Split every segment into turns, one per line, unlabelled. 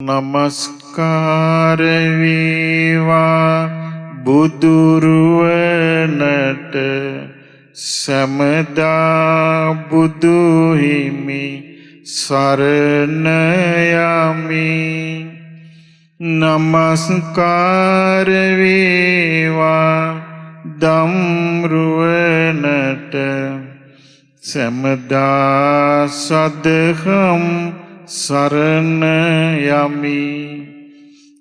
නමස්කාර වේවා බුදුරුවනට සමදා බුදු හිමි සරණ යමි. නමස්කාර වේවා ධම්රුවනට සමදා සදහම් සරණ යමි.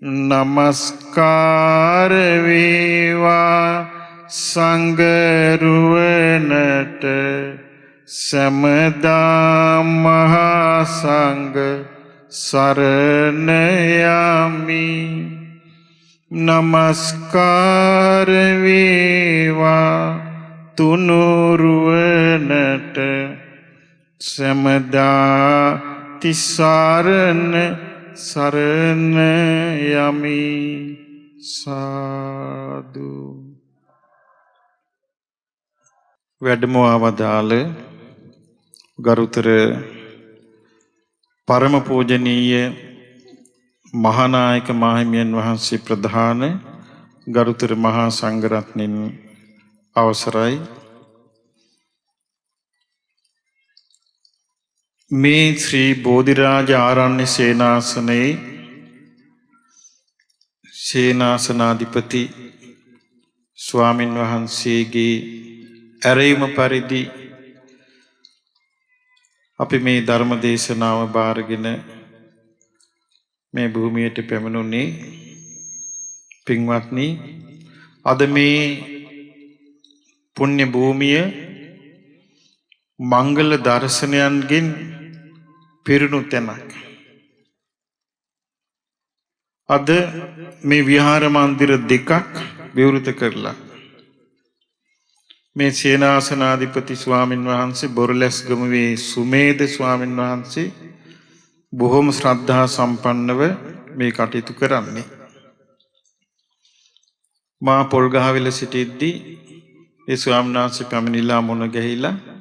නමස්කාර වේවා සංඝරුවනට සමදා මහා සංඝ සරණ යමි. නමස්කාර වේවා තුනුරුවනට සමදා තිසරණ සරණ යමි. සාදු. වැඩම අවදාළ ගරුතර පරම පූජනීය මහානායක මාහිමියන් වහන්සේ ප්‍රධාන ගරුතර මහා සංඝරත්නයන් අවසරයි. මේ ශ්‍රී බෝධිරාජ ආරණ්‍ය සේනාසනයේ සේනාසනාධිපති ස්වාමින් වහන්සේගේ ඇරයුම පරිදි අපි මේ ධර්ම දේශනාව බාරගෙන මේ භූමියට පැමිණුනේ. පින්වත්නි, අද මේ පුණ්‍ය භූමිය මංගල දර්ශනයන්ගෙන් පිරුණු තැනක්. අද මේ විහාර මන්දිර දෙකක් විවෘත කරලා මේ සේනාසනාධිපති ස්වාමින් වහන්සේ බොරලැස්ගමුවේ සුමේද ස්වාමින් වහන්සේ බොහොම ශ්‍රද්ධා සම්පන්නව මේ කටයුතු කරන්නේ. මා පොල්ගහවෙල සිටිද්දී ඒ ස්වාමීන් වහන්සේ පැමිණිලා මුණ ගැහිලා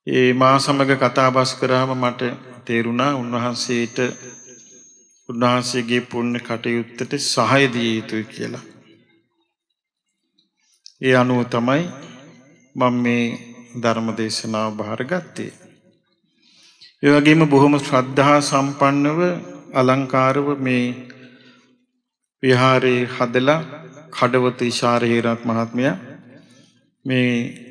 ඒ මා සමග කතා බස් කරාම මට තේරුණා උන්වහන්සේගේ පුණ්‍ය කටයුත්තට සහාය දිය යුතුයි කියලා. ඒ අනුව තමයි මම මේ ධර්ම දේශනාව බාරගත්තේ. ඒ වගේම බොහොම ශ්‍රද්ධා සම්පන්නව අලංකාරව මේ විහාරේ හදලා කඩවත ඉෂාර හේරත් මහත්මයා මේ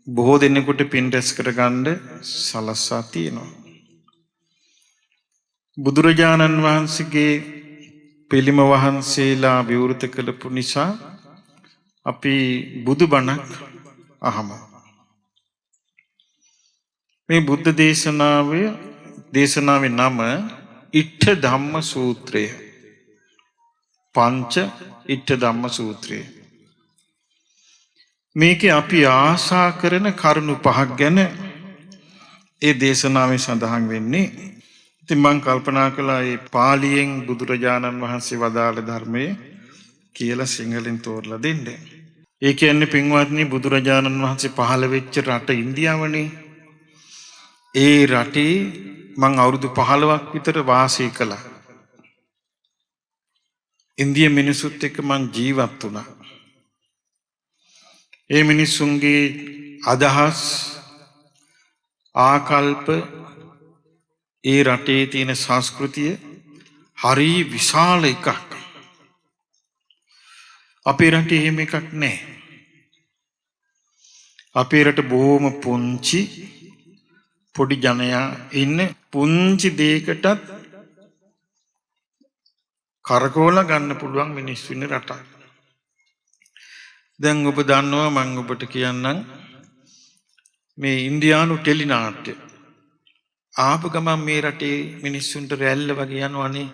බොහෝ දෙනෙකුට පින් රැස් කරගන්න සලස්වා තියෙනවා. බුදුරජාණන් වහන්සේගේ පිළිම වහන්සේලා විවෘත කළපු නිසා අපි බුදුබණක් අහමු. මේ බුද්ධ දේශනාවේ නම ඉට්ඨ ධම්ම සූත්‍රය. පංච ඉට්ඨ ධම්ම සූත්‍රය. මේකේ අපි ආශා කරන කරුණු පහක් ගැන ඒ දේශනාවේ සඳහන් වෙන්නේ. ඉතින් මම කල්පනා කළා මේ පාලියෙන් බුදුරජාණන් වහන්සේ වදාළ ධර්මයේ කියලා සිංහලෙන් තෝරලා දෙන්න. ඒ කියන්නේ පින්වත්නි, බුදුරජාණන් වහන්සේ පහළ වෙච්ච රට ඉන්දියාවනේ. ඒ රටේ මම අවුරුදු 15ක් විතර වාසය කළා. ඉන්දිය මිනිසුත් එක්ක මම ජීවත් වුණා. ඒ මිනිසුන්ගේ අදහස් ආකල්ප ඒ රටේ තියෙන සංස්කෘතිය හරි විශාල එකක්. අපේ රටේ එහෙම එකක් නැහැ. අපේ රට බොහොම පුංචි පොඩි ජනයා ඉන්න පුංචි දෙයකටත් කරකවලා ගන්න පුළුවන් මිනිස්සු ඉන්න රටක්. දැන් ඔබ දන්නවා, මම ඔබට කියන්නම්, මේ ඉන්දියානු ටෙලි නාට්‍ය ආපු ගමන් මේ රටේ මිනිස්සුන්ට රැල්ල වගේ යනවනේ.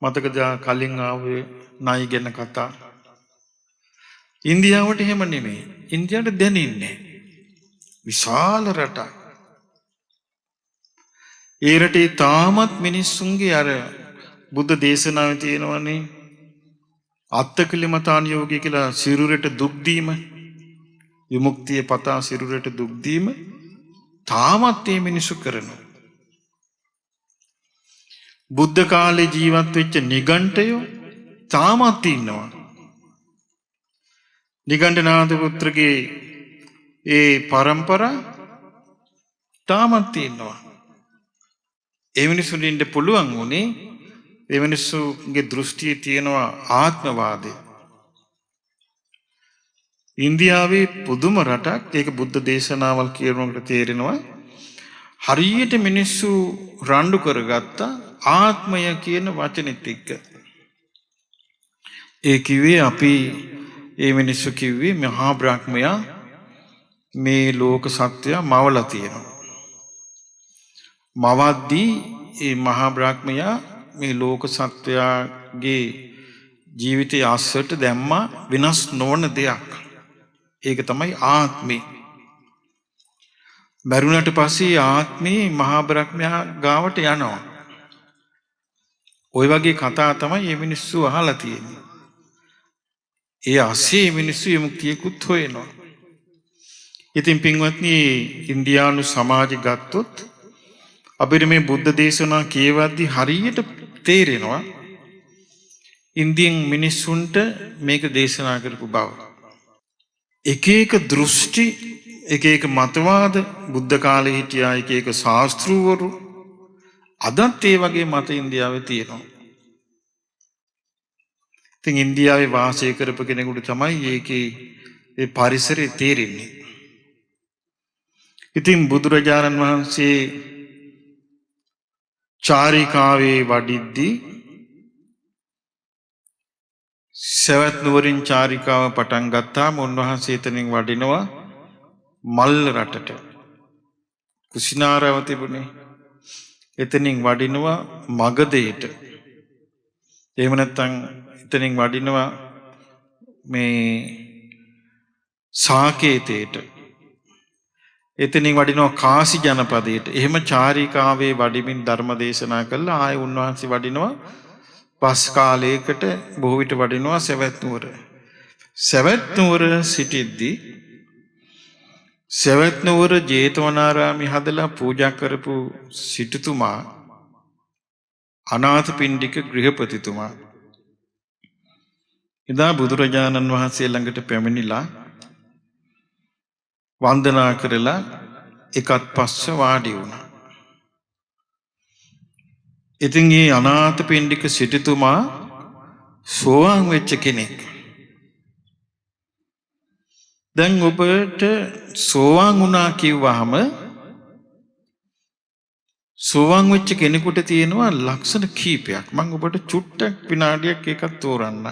මතකද කලින් ආවේ නයි ගැන කතා? ඉන්දියාවට එහෙම නෙමෙයි. ඉන්දියාවට දැනෙන්නේ විශාල රටක්. ඒ රටේ තාමත් මිනිස්සුන්ගේ අර බුද්ධ දේශනාවේ තියෙනවනේ අත්තකිලමතාන යෝගී කියලා සිරුරට දුක් දීම, විමුක්තිය පතා සිරුරට දුක් දීම තාමත් මේ මිනිස්සු කරනවා. බුද්ධ කාලේ ජීවත් වෙච්ච නිගණ්ඨයෝ තාමත් ඉන්නවා. නිගණ්ඨනාථ පුත්‍රගේ ඒ පරම්පරා තාමත් ඉන්නවා. ඒ මිනිස්සුන්ට ඉන්න පුළුවන් උනේ ඒ මිනිස්සුගේ දෘෂ්ටියේ තියෙනවා ආත්මවාදය. ඉන්දියාවේ පුදුම රටක්. ඒක බුද්ධ දේශනාවල් කියනකොට තේරෙනවා. හරියට මිනිස්සු රණ්ඩු කරගත්ත ආත්මය කියන වචනෙත් එක්ක. ඒ කිව්වේ අපි ඒ මිනිස්සු කිව්වේ මහා බ්‍රහ්මයා මේ ලෝක සත්‍යය මවලා තියෙනවා. මවද්දී ඒ මහා බ්‍රහ්මයා මේ ලෝක සත්‍යයේ ජීවිතය අස්සට දැම්මා විනාශ නොවන දෙයක්. ඒක තමයි ආත්මය. මරුණට පස්සේ ආත්මේ මහා බ්‍රහ්මයා ගාවට යනවා. ওই වගේ කතා තමයි මේ මිනිස්සු අහලා තියෙන්නේ. ඒ ASCII මිනිස්සු විමුක්තියකුත් හොයනවා. ඉතින් පින්වත්නි ඉන්දියානු සමාජය ගත්තොත් අපිට මේ බුද්ධ දේශනා කියවද්දි හරියට තේරෙනවා ඉන්දියන් මිනිස්සුන්ට මේක දේශනා කරපු බව. එක එක දෘෂ්ටි එක එක මතවාද බුද්ධ කාලේ හිටියා එක එක ශාස්ත්‍රූවරු අදත් ඒ වගේ මත ඉන්දියාවේ තියෙනවා. ඉතින් ඉන්දියාවේ වාසය කරපු කෙනෙකුට තමයි ඒකේ ඒ පරිසරය තේරෙන්නේ. ඉතින් බුදුරජාණන් වහන්සේ චාරිකාවේ වඩිද්දී සවැත් නුවරින් චාරිකාව පටන් ගත්තාම උන්වහන්සේ එතනින් වඩිනවා මල්ල රටට. කුසිනාරාව තිබුණේ. එතනින් වඩිනවා මගධයට. එහෙම නැත්නම් එතනින් වඩිනවා මේ සාකේතයට. එතනින් වඩිනවා කාසි ජනපදයට. එහෙම චාරිකාවේ වඩිමින් ධර්ම දේශනා කළා. ආයෙ උන්වහන්සේ වඩිනවා පස් කාලයකට බොහෝ විට වඩිනවා සවැත් නුවර. සවැත් නුවර සිටිද්දී සවැත් නුවර ජේතවනාරාමේ හදලා පූජා කරපු සිටුතුමා අනාථපිණ්ඩික ගෘහපතිතුමා එදා බුදුරජාණන් වහන්සේ ළඟට පැමිණිලා වන්දනා කරලා එකත් පස්ස වාඩි වුණා. ඉතින් මේ අනාථපිණ්ඩික සිටුතුමා සෝවාන් වෙච්ච කෙනෙක්. දැන් ඔබට සෝවාන් වුණා කිව්වහම සෝවාන් වෙච්ච කෙනෙකුට තියෙනවා ලක්ෂණ කීපයක්. මම ඔබට චුට්ටක් විනාඩියක් එකක් තෝරන්න.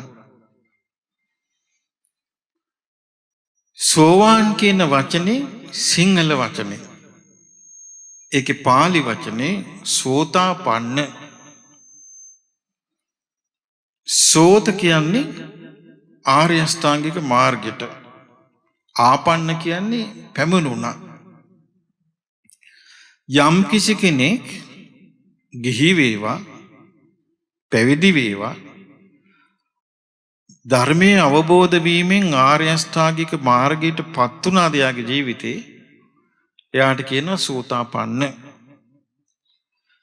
සෝවාන් කියන වචනේ සිංහල වචනේ. ඒකේ පාලි වචනේ සෝතාපන්න. සෝත කියන්නේ ආර්ය අෂ්ටාංගික මාර්ගයට. ආපන්න කියන්නේ පැමිණුණා. යම් කිසි කෙනෙක් ගිහි වේවා පැවිදි වේවා ධර්මයේ අවබෝධ වීමෙන් ආර්ය අෂ්ටාංගික මාර්ගයට පත් වුණාද යාගේ ජීවිතේ එයාට කියනවා සෝතාපන්න.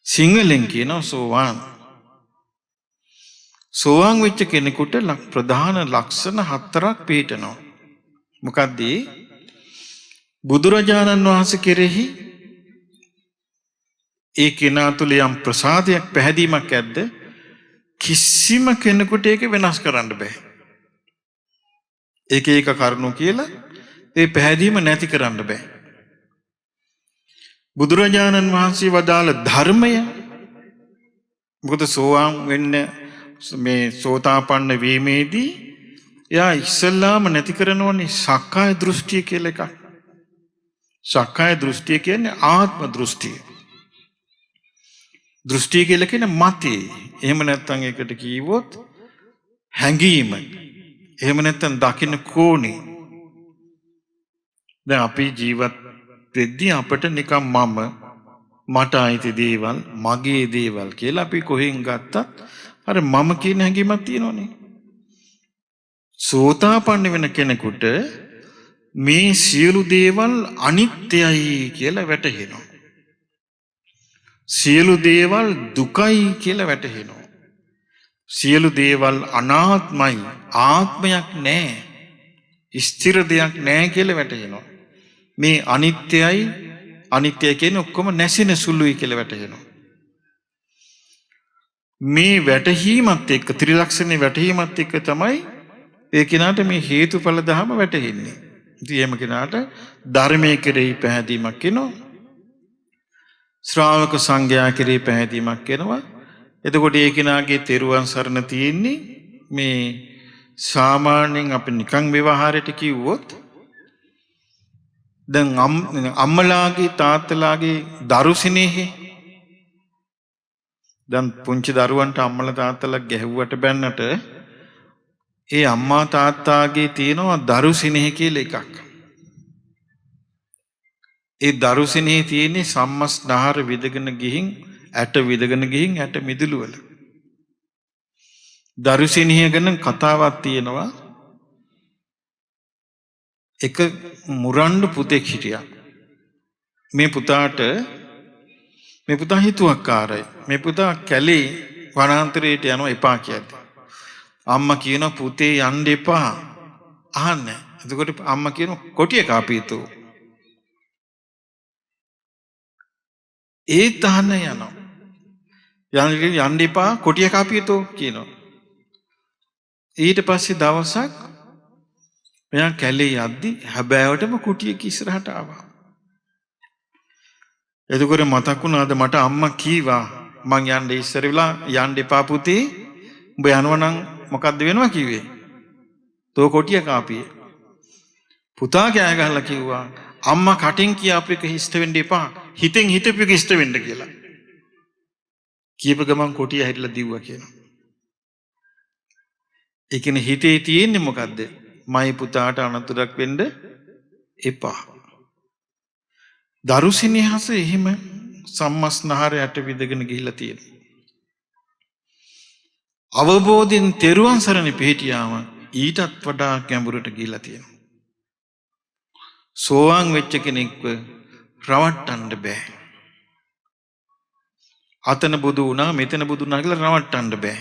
සිංහලෙන් කියනවා සෝවාන්. සෝවාන් වෙච්ච කෙනෙකුට ප්‍රධාන ලක්ෂණ 4ක් පිළිටනවා. මොකද්ද? බුදුරජාණන් වහන්සේ කෙරෙහි ඒ කෙනා තුළ යම් ප්‍රසාදයක් පැහැදීමක් ඇද්ද කිසිම කෙනෙකුට ඒක වෙනස් කරන්න බෑ. ඒක කරුණු කියලා ඒ පැහැදීම නැති කරන්න බෑ. බුදුරජාණන් වහන්සේ වදාළ ධර්මය මොකද සෝවාන් වෙන්න මේ සෝතාපන්න වීමේදී එයා ඉස්සල්ලාම නැති කරනෝනේ සක්කාය දෘෂ්ටිය කියලා එකක්. සක්කාය දෘෂ්ටිය කියන්නේ ආත්ම දෘෂ්ටිය. දෘෂ්ටිය කියලා කියන්නේ මතය. එහෙම නැත්නම් ඒකට කිව්වොත් හැඟීම. එහෙම නැත්නම් දකින්න කෝණේ. දැන් අපි ජීවත් වෙද්දී අපිට නිකන් මට අයිති දේවල් මගේ දේවල් කියලා අපි කොහෙන් ගත්තත් අර මම කියන හැඟීමක් තියෙනවනේ. සෝතාපන්න වෙන කෙනෙකුට මේ සියලු දේවල් අනිත්‍යයි කියලා වැටහෙනවා. සියලු දේවල් දුකයි කියලා වැටහෙනවා. සියලු දේවල් අනාත්මයි, ආත්මයක් නැහැ, ස්ථිර දෙයක් නැහැ කියලා වැටහෙනවා. මේ අනිත්‍යයි, අනිත්‍ය කියන්නේ ඔක්කොම නැසෙන සුළුයි කියලා වැටහෙනවා. මේ වැටහීමත් එක්ක ත්‍රිලක්ෂණේ වැටහීමත් එක්ක තමයි ඒ කෙනාට මේ හේතුඵල ධම වැටහෙන්නේ. ඉතින් එහෙම කෙනාට ධර්මයේ කෙරෙහි පැහැදීමක් එනවා. ශ්‍රාවක සංඝයා කෙරෙහි පැහැදීමක් එනවා. එතකොට ඒ කෙනාගේ තෙරුවන් සරණ තියෙන්නේ මේ සාමාන්‍යයෙන් අපි නිකන් ව්‍යවහාරයට කිව්වොත් දැන් අම්මලාගේ තාත්තලාගේ දරු සිනේහේ දැන් පුංචි දරුවන්ට අම්මලා තාත්තලා ගැහුවට බැන්නට ඒ අම්මා තාත්තාගේ තියෙනවා දරු සිනහ කියලා එකක්. ඒ දරු සිනහේ තියෙන්නේ සම්මස්නහර විදගෙන ගිහින් ඇට විදගෙන ගිහින් ඇට මිදුළු වල. දරු සිනහ ගැන කතාවක් තියෙනවා. එක මුරණ්ඩු පුතෙක් හිටියා. මේ පුතා හිතුවක්කාරයි. මේ පුතා කැලේ වනාන්තරයට යනවා එපා කියද්දි. අම්මා කියනවා පුතේ යන්න එපා. අහන්නේ. එතකොට අම්මා කියනවා කොටිය කාපීතු. ඒ තහන යනවා. යන්න එපා කොටිය කාපීතු කියනවා. ඊට පස්සේ දවසක් මෙයා කැලේ යද්දි හැබෑවටම කුටියක ඉස්සරහට ආවා. එතකොට මතක් වුණාද මට අම්මා කීවා මං යන්න ඉස්සර වෙලා යන්න එපා පුතේ. උඹ යනවා නම් මොකද්ද වෙනවා කිව්වේ? තෝ කොටිය කාපියේ. පුතා කෑ ගහලා කිව්වා අම්මා කටින් කියාපු එක හිස්ට වෙන්න එපා. හිතෙන් හිතපු එක හිස්ට වෙන්න කියලා. කීප ගමන් කොටිය හැරිලා දිව්වා කියනවා. ඒ කියන්නේ හිතේ තියෙන්නේ මොකද්ද? මයි පුතාට අනතුරක් වෙන්න එපා. දරු සිනහස එහෙම සම්මස්නහරයට විදගෙන ගිහිල්ලා තියෙනවා. අවබෝධයෙන් තෙරුවන් සරණ පිහිටියාම ඊටත් වඩා ගැඹුරට ගිහිල්ලා තියෙනවා. සෝවාන් වෙච්ච කෙනෙක්ව රවට්ටන්න බෑ. අතන බුදු වුණා මෙතන බුදු වුණා කියලා රවට්ටන්න බෑ.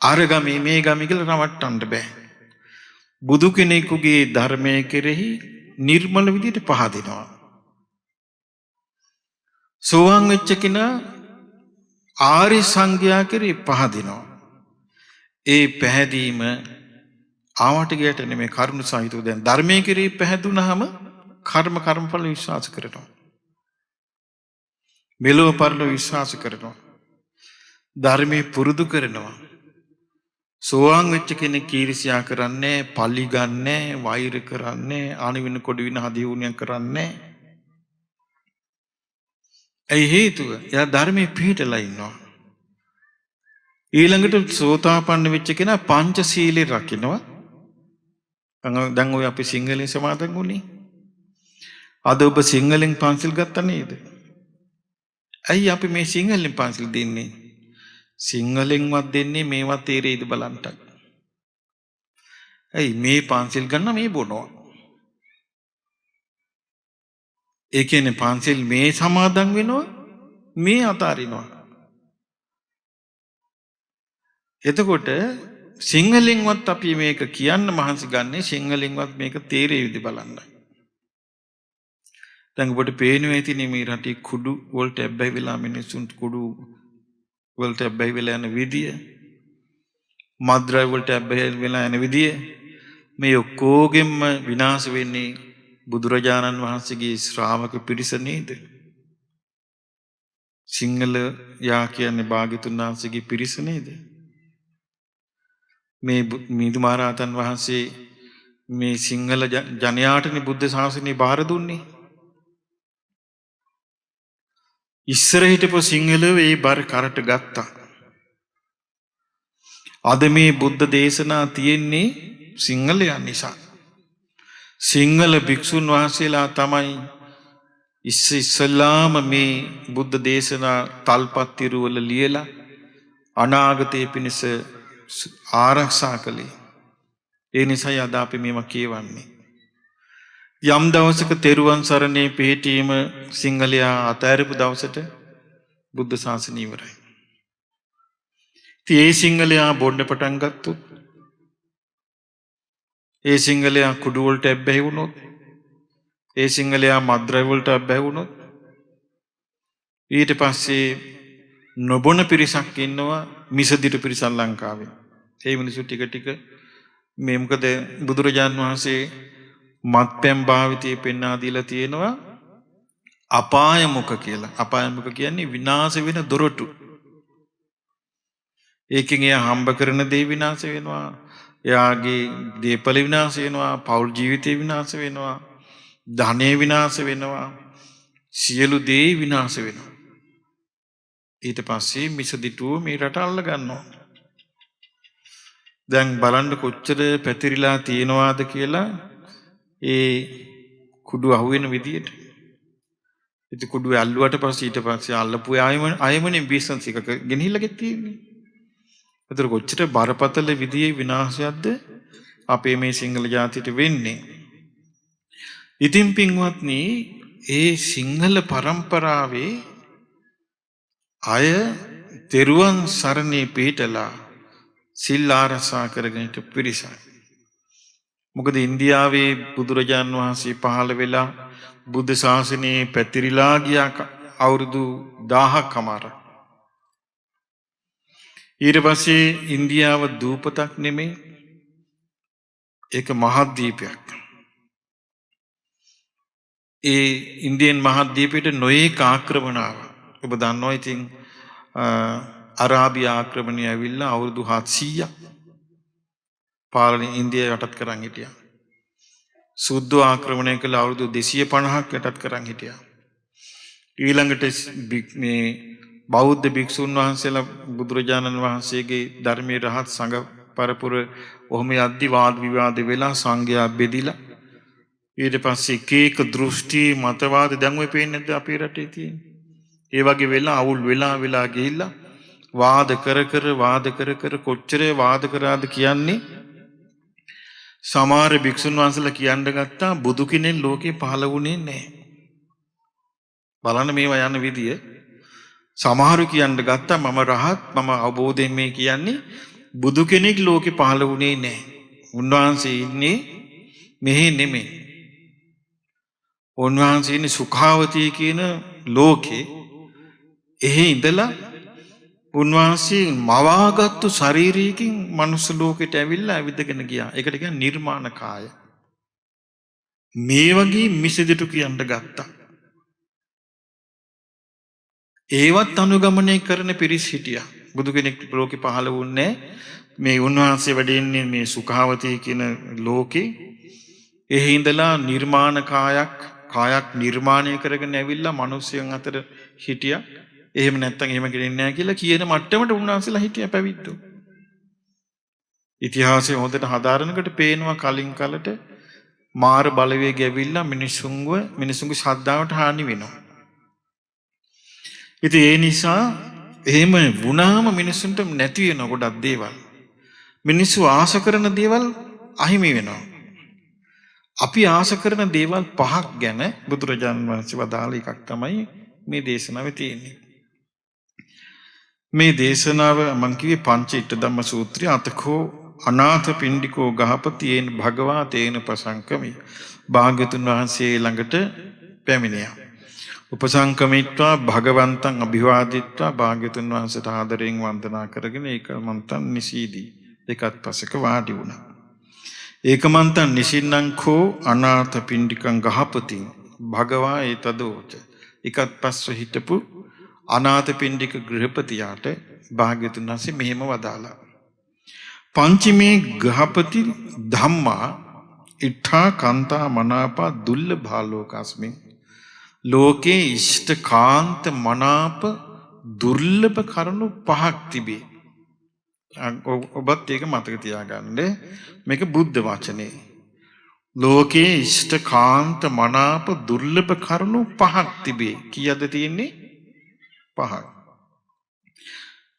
අර ගමේ මේ ගමේ කියලා රවට්ටන්න බෑ. බුදු කෙනෙකුගේ ධර්මයේ කෙරෙහි නිර්මල විදියට පහදිනවා. සෝවාන් වෙච්ච කෙනා ආර්ය සංඝයා කෙරෙහි පහදිනවා. ඒ පැහැදීම ආවට ගියට නෙමෙයි කරුණ සහිතව දැන් ධර්මයේ කෙරෙහි පැහැදුනහම කර්මඵල විශ්වාස කරනවා. මෙලොව පරලොව විශ්වාස කරනවා. ධර්මයේ පුරුදු කරනවා. සෝවාන් වෙච්ච කෙනෙක් ඊර්ෂ්‍යා කරන්නේ, පලි ගන්නෑ, වෛර කරන්නේ, අනිවින කොඩි වින හදිවුණියක් කරන්නේ. ඒ හේතුව එයා ධර්මයේ පිහිටලා ඉන්නවා. ඊළඟට සෝතාපන්න වෙච්ච කෙනා පංචශීලයේ රකින්නවා. දැන් ඔය අපි සිංහලෙන් සමාදන් වුණේ. අද ඔබ සිංහලෙන් පන්සිල් ගත්තා නේද? ඇයි අපි මේ සිංහලෙන් පන්සිල් දෙන්නේ? සිංහලෙන්වත් දෙන්නේ මේවා තේරෙයිද බලන්න. ඇයි මේ පන්සිල් ගන්න මේ බොනවා. ඒ කියන්නේ පන්සිල් මේ සමාදන් වෙනවා මේ අතාරිනවා. එතකොට සිංහලෙන්වත් අපි මේක කියන්න මහන්සි ගන්නේ සිංහලෙන්වත් මේක තේරෙයිද බලන්න. දැන් ඔබට පේනවා ඇතිනේ මේ රටේ කුඩු වලට ඇබ්බැහි වෙලා මිනිස්සුන්ට කුඩු වලට ඇබ්බැහි වෙලා යන විදිය, මද්ද්‍රව්‍ය වලට ඇබ්බැහි වෙලා යන විදිය, මේ ඔක්කොගෙම විනාශ වෙන්නේ බුදුරජාණන් වහන්සේගේ ශ්‍රාවක පිරිස නේද? සිංහල යා කියන්නේ භාග්‍යතුන් වහන්සේගේ පිරිස නේද? මේ මිහිඳු මහරහතන් වහන්සේ මේ සිංහල ජනයාටනේ බුද්ධ ශාසනය බාර දුන්නේ. ඉස්සර හිටපු සිංහලෝ ඒ බර කරට ගත්තා. අද මේ බුද්ධ දේශනා තියෙන්නේ සිංහලයන් නිසා. සිංහල භික්ෂුන් වහන්සේලා තමයි ඉස්සෙල්ලාම මේ බුද්ධ දේශනා තල්පත් තිරුවල ලියලා අනාගතයේ පිණිස ආරක්ෂා කළේ. ඒ නිසායි අද අපි මේවා කියවන්නේ. යම් දවසක තෙරුවන් සරණේ පිහිටීම සිංහලයා අතෑරපු දවසට බුද්ධ ශාසනය ඉවරයි. ඉතින් ඒ සිංහලයා බොන්න පටන් ගත්තොත්, ඒ සිංහලයා කුඩු වලට ඇබ්බැහි වුණොත්, ඒ සිංහලයා මත්ද්‍රව්‍ය වලට ඇබ්බැහි වුණොත්, ඊට පස්සේ නොබොන පිරිසක් ඉන්නවා මිසදිටු පිරිසක් ලංකාවේ. ඒ මිනිස්සු ටික ටික මේ මොකද බුදුරජාන් වහන්සේ මත්පැන් භාවිතය පෙන්වා දීලා තියෙනවා අපාය මුඛ කියලා. අපාය මුඛ කියන්නේ විනාශ වෙන දොරටු. ඒකෙන් එයා හම්බ කරන දේ විනාශ වෙනවා. එයාගේ දේපල විනාශ වෙනවා. පෞල් ජීවිතේ විනාශ වෙනවා. ධනෙ විනාශ වෙනවා. සියලු දේ විනාශ වෙනවා. ඊට පස්සේ මිසදිටුව මේ රට අල්ල ගන්නවා. දැන් බලන්න කොච්චර පැතිරිලා තියෙනවාද කියලා ඒ කුඩු අහුවෙන විදියට. ඉතින් කුඩුවේ අල්ලුවට පස්සේ ඊට පස්සේ අල්ලපු අයමනේ බිස්නස් එකක ගෙනහිල්ලා තියෙන්නේ. ඒතර කොච්චර බරපතල විදියේ විනාශයක්ද අපේ මේ සිංහල ජාතියට වෙන්නේ. ඉතින් පින්වත්නි, ඒ සිංහල පරම්පරාවේ අය තෙරුවන් සරණේ පිහිටලා සිල් ආරක්ෂා කරගෙන හිටපු පිරිසක්. මොකද ඉන්දියාවේ බුදුරජාන් වහන්සේ පහළ වෙලා බුද්ධ ශාසනයේ පැතිරිලා ගියා අවුරුදු 1000කමාරක්. ඊට පස්සේ ඉන්දියාව දූපතක් නෙමෙයි, ඒක මහද්වීපයක්. ඒ ඉන්දියන් මහද්වීපයට නොයේක ආක්‍රමණ ආවා. ඔබ දන්නවා ඉතින් අරාබි ආක්‍රමණය ඇවිල්ලා අවුරුදු 700ක් පාලනය ඉන්දියාව යටත් කරන් හිටියා. සුද්ධ ආක්‍රමණය කළ අවුරුදු 250ක් යටත් කරන් හිටියා. ඊළඟට මේ බෞද්ධ භික්ෂුන් වහන්සේලා බුදුරජාණන් වහන්සේගේ ධර්මයේ රහත් සංඝ පරපුර ඔහොම යද්දි වාද විවාද වෙලා සංඝයා බෙදිලා ඊට පස්සේ එක දෘෂ්ටි මතවාද දැන් ඔය පේන්නේ නැද්ද අපේ රටේ තියෙන්නේ? ඒ වගේ වෙලා අවුල් වෙලා ගිහිල්ලා වාද කර කොච්චර වාද කරාද කියන්නේ. සමහර භික්ෂුන් වහන්සේලා කියන්න ගත්තා බුදු කෙනෙක් ලෝකේ පහළ වුණේ නැහැ. බලන්න මේවා යන විදිය. සමහරු කියන්න ගත්තා මම රහත්, මම අවබෝධයෙන් මේ කියන්නේ බුදු කෙනෙක් ලෝකේ පහළ වුණේ නැහැ. උන්වහන්සේ ඉන්නේ මෙහෙ නෙමෙයි. උන්වහන්සේ ඉන්නේ සුඛාවතී කියන ලෝකේ. එහි ඉඳලා උන්වහන්සේ මවාගත්තු ශරීරයකින් මනුස්ස ලෝකෙට ඇවිල්ලා ඇවිදගෙන ගියා. ඒකට කියන්නේ නිර්මාණ කාය. මේ වගේ මිසදිටු කියන්න ගත්තා. ඒවත් අනුගමනය කරන පිරිස් හිටියා. බුදු කෙනෙක් ලෝකෙ පහළ වුණේ මේ උන්වහන්සේ වැඩ ඉන්නේ මේ සුඛාවතී කියන ලෝකේ. එහි ඉඳලා නිර්මාණ කායක් නිර්මාණය කරගෙන ඇවිල්ලා මිනිස්යන් අතර හිටියා. එහෙම නැත්තම් එහෙම කෙනෙක් නැහැ කියලා කියන මට්ටමට උන්වහන්සේලා හිටියා පැවිද්දෝ. ඉතිහාසයේ හොඳට හදාරනකොට පේනවා කලින් කලට මාර බලවේගය ඇවිල්ලා මිනිසුන්ගේ ශ්‍රද්ධාවට හානි වෙනවා. ඉතින් ඒ නිසා එහෙම වුණාම මිනිසුන්ට නැති වෙන ගොඩක් දේවල්. මිනිස්සු ආශ කරන දේවල් අහිමි වෙනවා. අපි ආශ කරන දේවල් 5ක් ගැන බුදුරජාණන් වහන්සේ වදාළ එකක් තමයි මේ දේශනාවේ තියෙන්නේ. මේ දේශනාව මං කිව්වේ පංච ඉට ධම්ම සූත්‍රය. අතකෝ අනාථ පිණ්ඩිකෝ ගහපතියේන භගවා තේන පසංකමි. භාග්‍යතුන් වහන්සේ ළඟට පැමිණියා. උපසංකමිත්වා භගවන්තං අභිවාදිත්වා භාග්‍යතුන් වහන්සේට ආදරයෙන් වන්දනා කරගෙන ඒකමන්තං නිසීදී. ඒකත් පසක වාඩි වුණා. ඒකමන්තං නිසින්නං කෝ අනාථ පිණ්ඩිකං ගහපතින් භගවා ඒතදෝච. ඒකත් පස්ව හිටපු අනාථ පිණ්ඩික ගෘහපතියාට භාග්‍යතුන් වහන්සේ මෙහෙම වදාලා. පංචමේ ගහපති ධම්මා ඉඨා කාන්තා මනාපා දුල්ලභා ලෝකස්මින්. ලෝකේ ඉෂ්ඨ කාන්ත මනාප දුර්ලභ කරුණු 5ක් තිබේ. ඔබත් ඒක මතක තියාගන්න. මේක බුද්ධ වචනේ. ලෝකේ ඉෂ්ඨ කාන්ත මනාප දුර්ලභ කරුණු 5ක් තිබේ. කීයද තියෙන්නේ? 5ක්.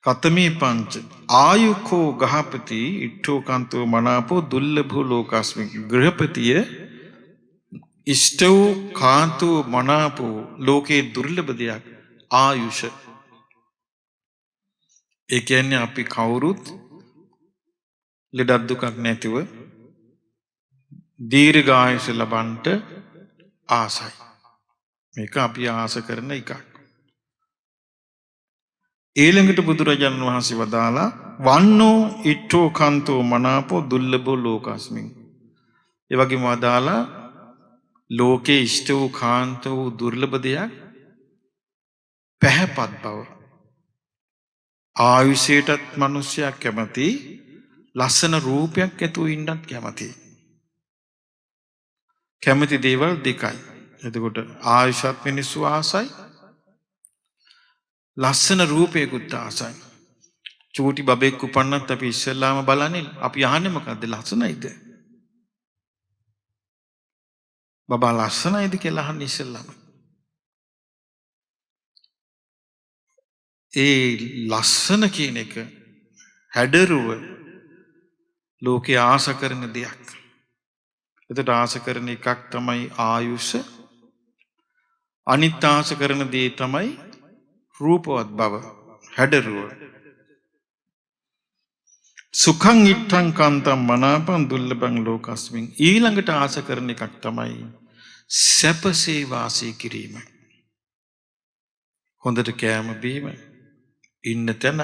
කතමේ පංච ආයුකෝ ගහපති ඉට්ඨෝ කාන්තෝ මනාපෝ දුර්ලභෝ ලෝකස්මින්. ගෘහපතිය ඉෂ්ට වූ කාන්ත වූ මනාප වූ ලෝකේ දුර්ලභ දෙයක් ආයුෂ. ඒ කියන්නේ අපි කවුරුත් ලෙඩක් දුකක් නැතිව දීර්ඝායුෂ ලබන්නට ආසයි. මේක අපි ආස කරන එකක්. ඊළඟට බුදුරජාණන් වහන්සේ වදාලා වන්නෝ ඉට්ඨෝ කන්තෝ මනාපෝ දුර්ලභෝ ලෝකස්මින්. ඒ වගේම වදාලා ලෝකේ ඉෂ්ට වූ කාන්ත වූ දුර්ලභ දෙයක් පැහැපත් බව. ආයුෂයටත් මිනිසයා කැමති, ලස්සන රූපයක් ඇතුව ඉන්නත් කැමති. කැමති දේවල් දෙකයි. එතකොට ආයුෂත් මිනිස්සු ආසයි, ලස්සන රූපයකුත් ආසයි. චූටි බබෙක් උපන්නත් අපි ඉස්සෙල්ලාම බලන්නේ අපි අහන්නේ මොකද්ද? ලස්සනයිද? බබා ලස්සනයිද කියලා අහන්නේ ඉස්සෙල්ලාම. ඒ ලස්සන කියන එක හැඩරුව ලෝකේ ආස කරන දෙයක්. එතකොට ආස කරන එකක් තමයි ආයුෂ. අනිත් ආස කරන දේ තමයි රූපවත් බව, හැඩරුව. සුඛං ඉත්තං කාන්තං මනාපං දුර්ලභං ලෝකස්මින්. ඊළඟට ආස කරන එකක් තමයි සැපසේ වාසය කිරීම. හොඳට කෑම බීම, ඉන්න තැන,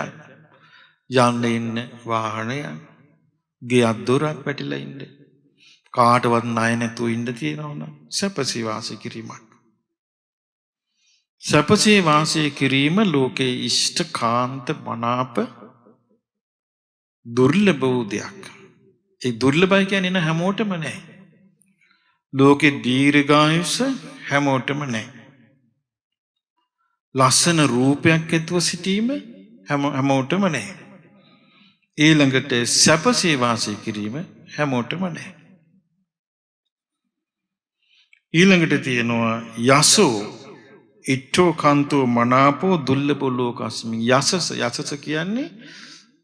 යන්න ඉන්න වාහනය, ගෙයක් දොරක් පැටිලා ඉන්න, කාටවත් ණය නැතුව ඉන්න තියෙනවනම් සැපසේ වාසය කිරීමක්. සැපසේ වාසය කිරීම ලෝකේ ඉෂ්ට කාන්ත මනාප දුර්ලභ වූ දෙයක්. ඒ දුර්ලභයි කියන්නේ න හැමෝටම නැහැ. ලෝකේ දීර්ඝායුෂ හැමෝටම නැහැ. ලස්සන රූපයක් ඇතුව සිටීම හැමෝටම නැහැ. ඊළඟට සැපසේ වාසය කිරීම හැමෝටම නැහැ. ඊළඟට තියෙනවා යසෝ ඉට්ඨෝ කන්තෝ මනාපෝ දුර්ලභෝ ලෝකස්මින්. යසස කියන්නේ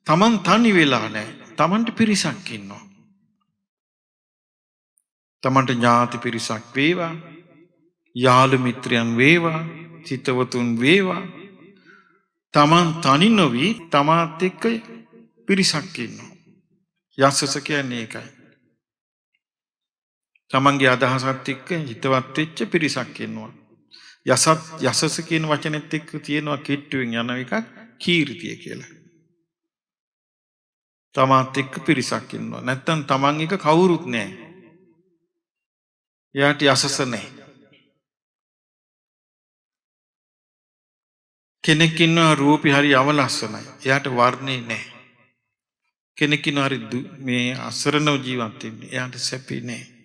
තමන් තනි වෙලා නැහැ. තමන්ට පිරිසක් ඉන්නවා. තමන්ට ඥාති පිරිසක් වේවා, යාළු මිත්‍රයන් වේවා, හිතවතුන් වේවා. තමන් තනි නොවි තමාත් එක්ක පිරිසක් ඉන්නවා. යසස කියන්නේ ඒකයි. තමන්ගේ අදහසත් එක්ක හිතවත් වෙච්ච පිරිසක් ඉන්නවා. යසස කියන වචනේත් එක්ක තියෙනවා කිට්ටුවෙන් යන එකක් කීර්තිය කියලා. තමාත් එක්ක පිරිසක් ඉන්නවා. නැත්තම් තමන් එක කවුරුත් නැහැ. එයාට යසස නැහැ. කෙනෙක් ඉන්නවා රූපي හරි අවලස්සනයි. එයාට වර්ණේ නැහැ. කෙනෙක් ඉන්නවා හරි මේ අසරණව ජීවත් වෙන්නේ. එයාට සැපේ නැහැ.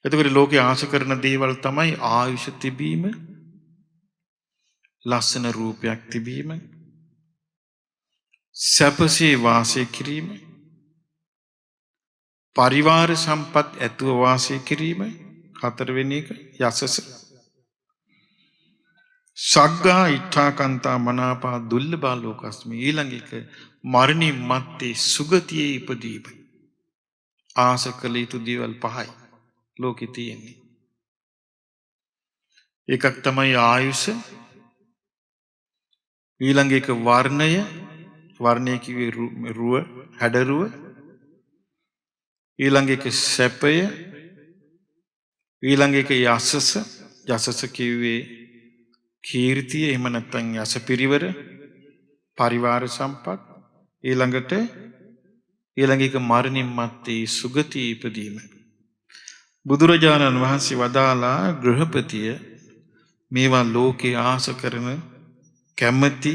එතකොට ලෝකේ ආශ කරන දේවල් තමයි ආයුෂ තිබීම, ලස්සන රූපයක් තිබීම, සැපසේ වාසය කිරීම, පරිවාර සම්පත් ඇතුව වාසය කිරීම, හතරවෙනි එක යසස. සග්ගා ඉච්ඡාකාන්තා මනාපා දුර්ලභා ලෝකස්මි. ඊළඟ එක මරණින් මත්තේ සුගතියේ ඉපදීම. ආස කළ යුතු දේවල් පහයි ලෝකෙ තියෙන්නේ. එකක් තමයි ආයුෂ. ඊළඟ එක වර්ණය. වර්ණය කිව්වේ රුව, හැඩරුව. ඊළඟ එක සැපය. ඊළඟ එක යසස. යසස කිව්වේ කීර්තිය. එහෙම නැත්නම් යස පිරිවර, පරිවාර සම්පත්. ඊළඟ එක මරණින් මත්තේ සුගතිය ඉපදීම. බුදුරජාණන් වහන්සේ වදාලා ගෘහපතිය මේවා ලෝකේ ආස කරන කැමැති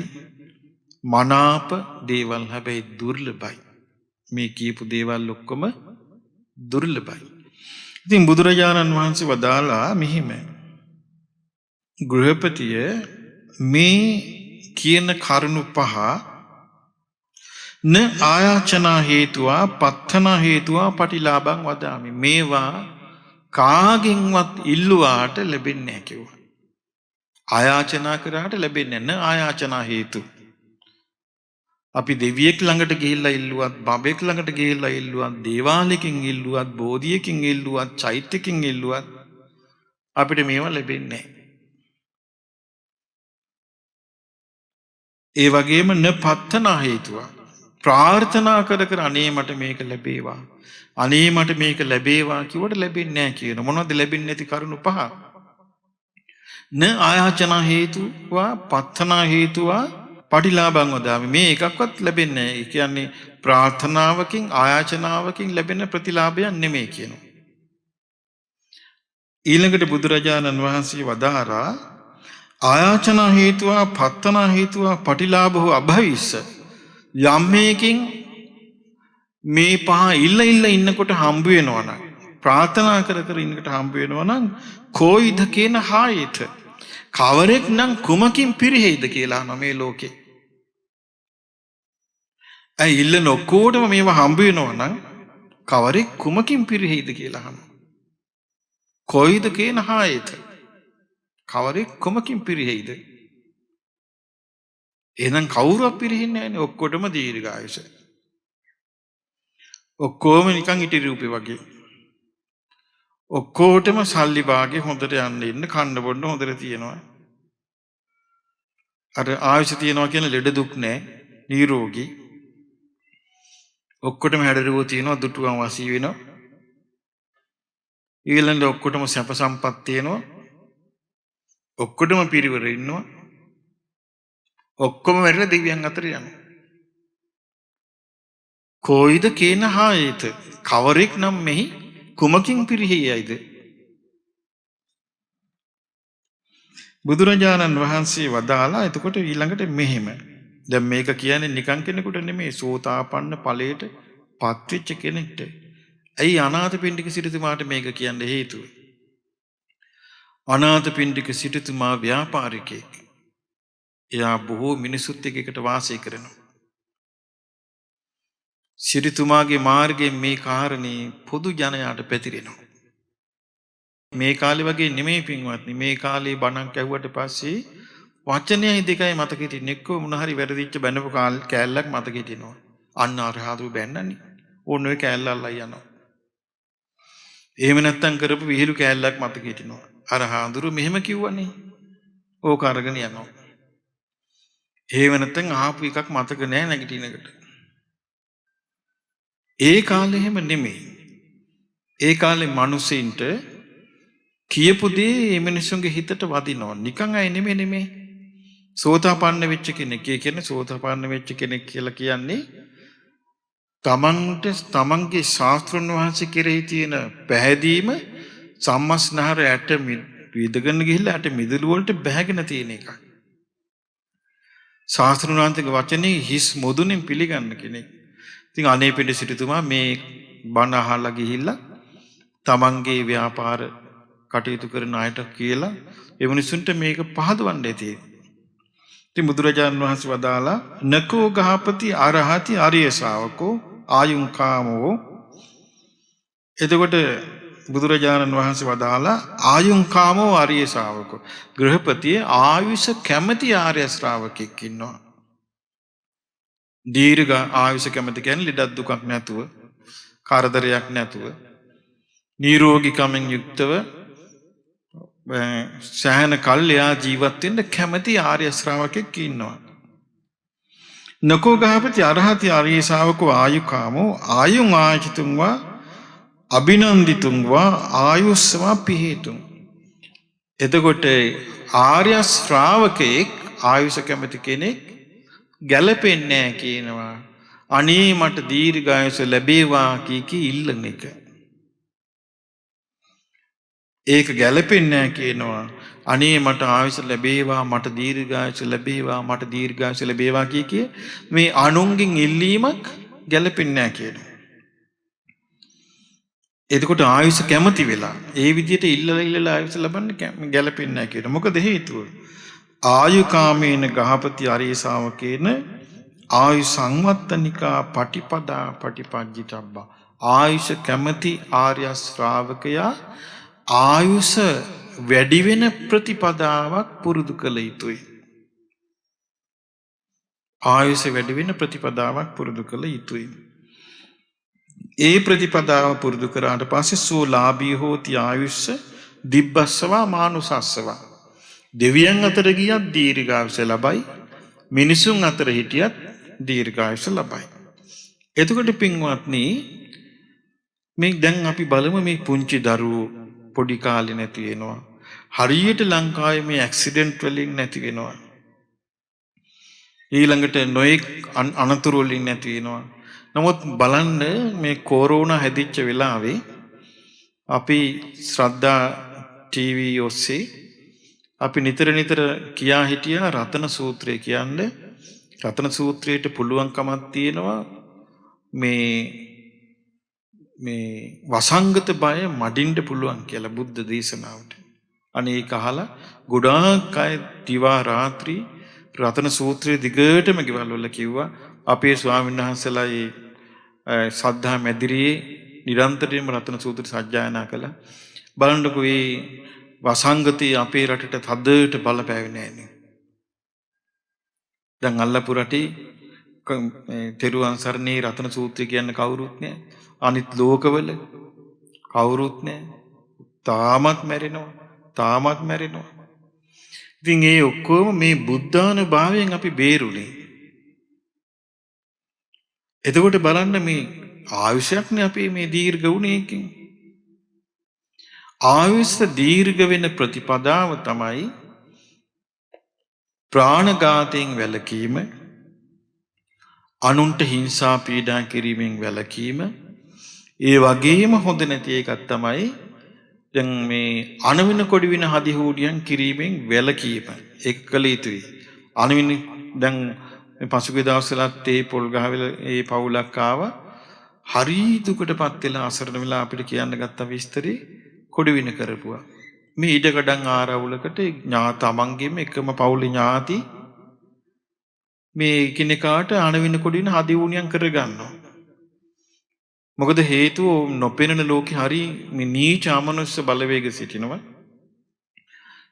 මනාප දේවල් හැබැයි දුර්ලභයි. මේ කියපු දේවල් ඔක්කොම දුර්ලභයි. ඉතින් බුදුරජාණන් වහන්සේ වදාලා මෙහිම ගෘහපතිය මේ කියන කරුණු පහ න ආයාචනා හේතුවා පත්තනා හේතුවා පටිලාභං වදාමි. මේවා කාගෙන්වත් ඉල්ලුවාට ලැබෙන්නේ නැහැ කිව්වා. ආයාචනා කරාට ලැබෙන්නේ නැහැ. ආයාචනා හේතු. අපි දෙවියෙක් ළඟට ගිහිල්ලා ඉල්ලුවත්, බබෙක් ළඟට ගිහිල්ලා ඉල්ලුවත්, දේවාලයකින් ඉල්ලුවත්, බෝධියකින් ඉල්ලුවත්, චෛත්‍යකින් ඉල්ලුවත් අපිට මේවා ලැබෙන්නේ නැහැ. ඒ වගේම න පත්තනා හේතුව. ප්‍රාර්ථනා කර කර අනේ මට මේක ලැබේවා. අනේ මට මේක ලැබේවා කිව්වට ලැබෙන්නේ නැහැ කියන. මොනවද ලැබෙන්නේ නැති කරුණු පහ? න ආයාචනා හේතුවා, පත්තනා හේතුවා, පටිලාභං වදාමි. මේ එකක්වත් ලැබෙන්නේ නැහැ. ඒ කියන්නේ ප්‍රාර්ථනාවකින් ආයාචනාවකින් ලැබෙන ප්‍රතිලාභයක් නෙමෙයි කියනවා. ඊළඟට බුදුරජාණන් වහන්සේ වදාරා ආයාචනා හේතුවා, පත්තනා හේතුවා, පටිලාභෝ අභවිස්ස. යම් මේකින් මේ පහ ඉල්ල ඉන්නකොට හම්බ වෙනවා නම්, ප්‍රාර්ථනා කර කර ඉන්නකොට හම්බ වෙනවා නම්, කොයිද කියන හායේත කවරෙක් නම් කුමකින් පිරිහෙයිද කියලා අහන මේ ලෝකේ. ඇයි ඉල්ලන ඔක්කොටම මේවා හම්බ වෙනවා නම් කවරෙක් කුමකින් පිරිහෙයිද කියලා අහන. කොයිද කියන හායේත කවරෙක් කුමකින් පිරිහෙයිද? එහෙනම් කවුරුත් පිරිහින්නේ නැහැනේ. ඔක්කොටම දීර්ඝායුෂ. ඔක්කොම නිකන් ඉටි රූපේ වගේ. ඔක්කොටම සල්ලි භාගේ හොඳට යන්න ඉන්න, කන්න බොන්න හොඳට තියෙනවා. අර ආයුෂ තියෙනවා කියන ලෙඩ දුක් නැහැ, නිරෝගී. ඔක්කොටම හැඩරුව තියෙනවා, දුටුවම් වසී වෙනවා. ඊළඟ ඔක්කොටම සැප සම්පත් තියෙනවා. ඔක්කොටම පිරිවර ඉන්නවා. ඔක්කොම වැරලා දෙවියන් අතර යනවා. කොයිද කේන හායේත කවරෙක් නම් මෙහි කුමකින් පිරිහියයිද? බුදුරජාණන් වහන්සේ වදාලා එතකොට ඊළඟට මෙහෙම. දැන් මේක කියන්නේ නිකන් කෙනෙකුට නෙමෙයි, සෝතාපන්න ඵලයට පත්වෙච්ච කෙනෙක්ට. ඇයි අනාථපිණ්ඩික සිටුතුමාට මේක කියන්න හේතුව? අනාථපිණ්ඩික සිටුතුමා ව්‍යාපාරිකයෙක්. එයා බොහෝ මිනිසුත් එක්ක වාසය කරනවා. සිටුතුමාගේ මාර්ගයෙන් මේ කාරණේ පොදු ජනයාට පැතිරෙනවා. මේ කාලේ වගේ නෙමෙයි පින්වත්නි. මේ කාලේ බණක් ඇහුවට පස්සේ වචනයයි දෙකයි මතකෙ තියෙන. එක්ක මොන හරි වැරදිච්ච බැනපු කෑල්ලක් මතකෙ තියෙනවා. අන්න අරහතු බැන්නනේ. ඕන ඔය කෑල්ල අල්ලලා යනවා. එහෙම නැත්තම් කරපු විහිළු කෑල්ලක් මතකෙ තියෙනවා. අරහඳුරු මෙහෙම කිව්වනේ. ඕක අරගෙන යනවා. එහෙම නැත්තම් ආපු එකක් මතක නැහැ නැගිටිනකට. ඒ කාලේ එහෙම නෙමෙයි. ඒ කාලේ මිනිස්සුන්ට කියපු දේ මේ මිනිස්සුන්ගේ හිතට වදිනවා. නිකන් අය නෙමෙයි. සෝතාපන්න වෙච්ච කෙනෙක්. ඒ කියන්නේ සෝතාපන්න වෙච්ච කෙනෙක් කියලා කියන්නේ තමන්ගේ ශාස්ත්‍රඥ වහන්සේ කෙරෙහි තියෙන පැහැදීම සම්මස්නහර ඇට විදගෙන ගිහිල්ලා ඇට මිදුළු වලට බැහැගෙන තියෙන එක. ශාස්ත්‍රඥ වහන්සේගේ වචනේ හිස් මොදුනින් පිළිගන්න කෙනෙක්. ඉතින් අනේ පිට සිටුතුමා මේ බණ අහලා ගිහිල්ලා තමන්ගේ ව්‍යාපාර කටයුතු කරන අයට කියලා ඒ මිනිසුන්ට මේක පහදවන්න ඇති. ඉතින් බුදුරජාණන් වහන්සේ වදාලා නකෝ ගහපති අරහති ආර්ය ශාවකෝ ආයුං කාමෝ. එතකොට බුදුරජාණන් වහන්සේ වදාලා ආයුං කාමෝ ආර්ය ශාවකෝ. ගෘහපතියේ ආයුෂ කැමැති ආර්ය ශ්‍රාවකෙක් ඉන්නවා. දීර්ඝ ආයුෂ කැමති කියන්නේ ලෙඩක් දුකක් නැතුව, කරදරයක් නැතුව, නිරෝගීකමෙන් යුක්තව සෑහෙන කල් එයා ජීවත් වෙන්න කැමති ආර්ය ශ්‍රාවකෙක් ඉන්නවා. නකෝ ගහපති අරහති ආර්ය ශාවකෝ ආයුකාමෝ ආයුං ආචිතුං වා අභිනන්දිතුං වා ආයුස්සම පිහිතුං. එතකොට ආර්ය ශ්‍රාවකෙක් ආයුෂ කැමති කෙනෙක් ගැලපෙන්නේ නැහැ කියනවා. අනේ මට දීර්ඝායුෂ ලැබේවා කී ඉල්ලන එක. ඒක ගැලපෙන්නේ නැහැ කියනවා. අනේ මට ආයුෂ ලැබේවා, මට දීර්ඝායුෂ ලැබේවා, මට දීර්ඝායුෂ ලැබේවා කී මේ අනුන්ගෙන් ඉල්ලීමක් ගැලපෙන්නේ නැහැ කියනවා. එතකොට ආයුෂ කැමති වෙලා ඒ විදිහට ඉල්ලලා ආයුෂ ලබන්න ගැලපෙන්නේ නැහැ කියනවා. මොකද හේතුව? ආයුකාමේන ගහපති ආර්ය ශාවකේන ආයු සංවත්තනිකා පටිපදා පටිපජ්ජිතබ්බා. ආයුෂ කැමති ආර්ය ශ්‍රාවකයා ආයුෂ වැඩි වෙන ප්‍රතිපදාවක් පුරුදු කළ යුතුයි. ආයුෂ වැඩි වෙන ප්‍රතිපදාවක් පුරුදු කළ යුතුයි. ඒ ප්‍රතිපදාව පුරුදු කරාට පස්සේ සෝ ලාභී හෝති ආයුෂ දිබ්බස්සවා මානුසස්සවා. දෙවියන් අතර ගියත් දීර්ඝායුෂ ලබයි. මිනිසුන් අතර හිටියත් දීර්ඝායුෂ ලබයි. එතකොට පින්වත්නි මේ දැන් අපි බලමු මේ පුංචි දරුවෝ පොඩි කාලේ නැති වෙනවා. හරියට ලංකාවේ මේ ඇක්සිඩන්ට් වලින් නැති වෙනවා. ඊළඟට නොයෙක් අනතුරු වලින් නැති වෙනවා. නමුත් බලන්න මේ කොරෝනා හැදිච්ච වෙලාවේ අපි ශ්‍රද්ධා ටීවී ඔස්සේ අපි නිතර කියා හිටියා රතන සූත්‍රය කියන්නේ. රතන සූත්‍රයට පුළුවන්කමක් තියෙනවා මේ වසංගත බය මඩින්න පුළුවන් කියලා බුද්ධ දේශනාවට. අනේ ඒක අහලා ගොඩාක් අය දිවා රාත්‍රී රතන සූත්‍රයේ දිගටම ගෙවල් වල කිව්වා. අපේ ස්වාමීන් වහන්සේලා ඒ සද්ධා මැදිරියේ නිරන්තරයෙන්ම රතන සූත්‍ර සජ්ජායනා කළා. බලන්නකෝ මේ වසංගතය අපේ රටට තදට බලපෑවේ නෑනේ. දැන් අල්ලපු රටේ තෙරුවන් සරණේ රතන සූත්‍රය කියන්නේ කවුරුත් නෑ. අනිත් ලෝකවල කවුරුත් නෑ. තාමත් මැරෙනවා. ඉතින් ඒ ඔක්කොම මේ බුද්ධානුභාවයෙන් අපි බේරුනේ. එතකොට බලන්න මේ ආයුෂයක්නේ අපි මේ දීර්ඝ වුණේ එකකින්. ආයුෂ දීර්ඝ වෙන ප්‍රතිපදාව තමයි ප්‍රාණඝාතයෙන් වැළකීම, අනුන්ට හිංසා පීඩා කිරීමෙන් වැළකීම. ඒ වගේම හොඳ නැති එකක් තමයි දැන් මේ අනවින කොඩි වින හදිහූඩියන් කිරීමෙන් වැළකීම. ඒක කළ යුතුයි. අනවින දැන් මේ පසුගිය දවස්වලත් ඒ පොල් ගහවල ඒ පවුලක් ආවා. හරි දුකටපත් වෙලා අසරණ වෙලා අපිට කියන්න ගත්ත විස්තරේ කොඩි වින කරපුවා. මේ ඉඩකඩම් ආරවුලකට තමන්ගේම එකම පවුලේ ඥාති මේ කිනකාට අනවින කොඩි වින හදිහූඩියන් කරගන්නවා. මොකද හේතුව නොපෙනෙන ලෝකේ හරි මේ නීච අමනුෂ්‍ය බලවේග සිටිනවා.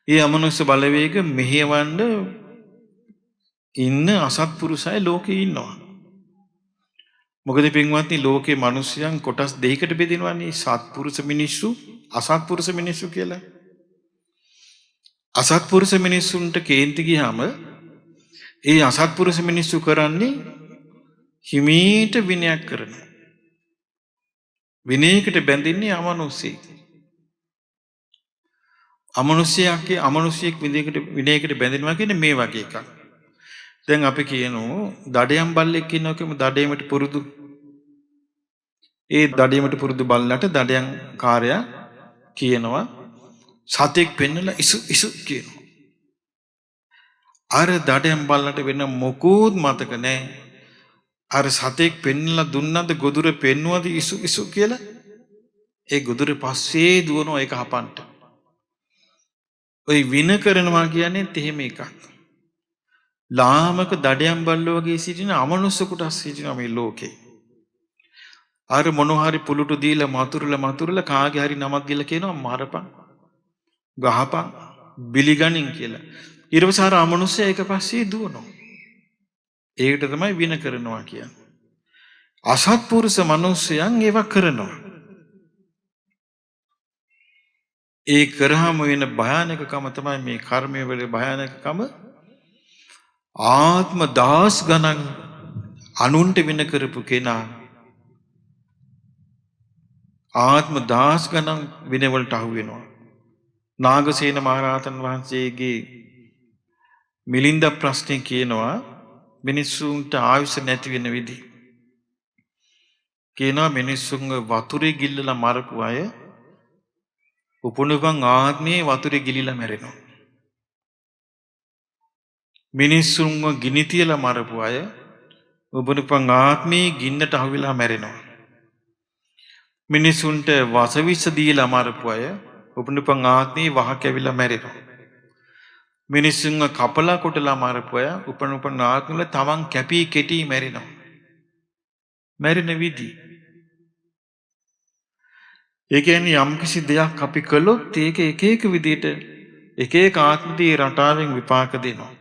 ඒ අමනුෂ්‍ය බලවේග මෙහෙවන්න ඉන්න අසත්පුරුෂය ලෝකේ ඉන්නවා. මොකද පින්වත්නි ලෝකේ මිනිස්යන් කොටස් දෙකකට බෙදෙනවානේ. සත්පුරුෂ මිනිස්සු, අසත්පුරුෂ මිනිස්සු කියලා. අසත්පුරුෂ මිනිස්සුන්ට කේන්ති ගියාම ඒ අසත්පුරුෂ මිනිස්සු කරන්නේ හිමීට විනයක් කරනවා. විනයකට බැඳින්නේ අමනුෂ්‍යෙක්. අමනුෂ්‍යෙක් විනයකට බැඳෙනවා කියන්නේ මේ වගේ එකක්. දැන් අපි කියනවා දඩයම් බල්ලෙක් ඉන්නවා කියමු දඩේමට පුරුදු. ඒ දඩේමට පුරුදු බල්ලට දඩයම් කාර්යයා කියනවා සතෙක් පෙන්නලා ඉසු කියනවා. අර දඩයම් බල්ලට වෙන මොකුත් මතක නැහැ. අර සතෙක් පෙන්නලා දුන්නද ගොදුර පෙන්නුවද ඉසු කියලා ඒ ගොදුර පස්සේ දුවනවා ඒක හපන්න. ඔය වින කරනවා කියන්නේ එහෙම එකක්. ලාමක දඩයම් බල්ලෝ වගේ සිටින අමනුෂ්‍ය කොටස් සිටිනවා මේ ලෝකේ. අර මොනෝhari පුලුටු දීලා මතුරුලා කාගේ හරි නමක් ගිහලා කියනවා මරපන්, ගහපන්, බිලිගනින් කියලා. ඊට පස්සේ අර අමනුෂ්‍ය ඒක පස්සේ දුවනවා. ඒකට තමයි වින කරනවා කියන්නේ. අසත්පුරුෂ මිනිසයන් ඒව කරනවා. ඒ කරාම වෙන භයානකකම තමයි මේ කර්මයේ වල භයානකකම. ආත්ම දහස් ගණන් අනුන්ට වින කරපු කෙනා ආත්ම දහස් ගණන් විනවලට අහු වෙනවා. නාගසේන මහරහතන් වහන්සේගේ මිලින්ද ප්‍රශ්නේ කියනවා මිනිස්සුන්ට ආයුෂ නැති වෙන විදි. කියනවා මිනිස්සුන්ව වතුරේ ගිල්ලලා මරපු අය උපනුපන් ආත්මේ වතුරේ ගිලිලා මැරෙනවා. මිනිස්සුන්ව ගිනි තියලා මරපු අය උපනුපන් ආත්මේ ගින්නට අහුවෙලා මැරෙනවා. මිනිසුන්ට වසවිස දීලා මරපු අය උපනුපන් ආත්මේ වහ කැවිලා මැරෙනවා. මිනිස්සුන්ව කපලා කොටලා මරපු අය උපනුපන් ආත්මවල තමන් කැපී කෙටි මැරෙනවා. මැරෙන විදි. ඒ කියන්නේ යම් කිසි දෙයක් අපි කළොත් ඒක එක එක විදිහට එක එක ආත්මදී රටාවෙන් විපාක දෙනවා.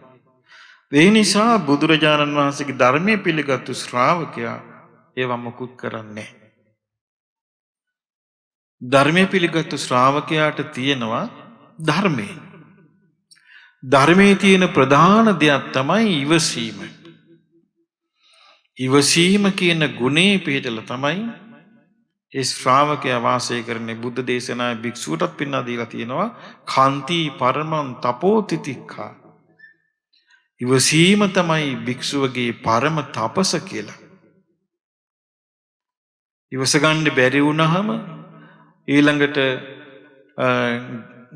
ඒ නිසා බුදුරජාණන් වහන්සේගේ ධර්මයේ පිළිගත්තු ශ්‍රාවකයා ඒවා මුකුත් කරන්නේ නැහැ. ධර්මයේ පිළිගත්තු ශ්‍රාවකයාට තියෙනවා ධර්මයේ. ධර්මයේ තියෙන ප්‍රධාන දෙයක් තමයි ඉවසීම. ඉවසීම කියන ගුණේ පිළිදලා තමයි ඒ ශ්‍රාවකයා වාසය කරන්නේ. බුද්ධ දේශනාවේ භික්ෂුවටත් පින්නා දීලා තියෙනවා කාන්ති පරමං තපෝතිතික්ඛා. ඉවසීම තමයි භික්ෂුවගේ පරම තපස කියලා. ඉවස ගන්න බැරි වුණාම ඊළඟට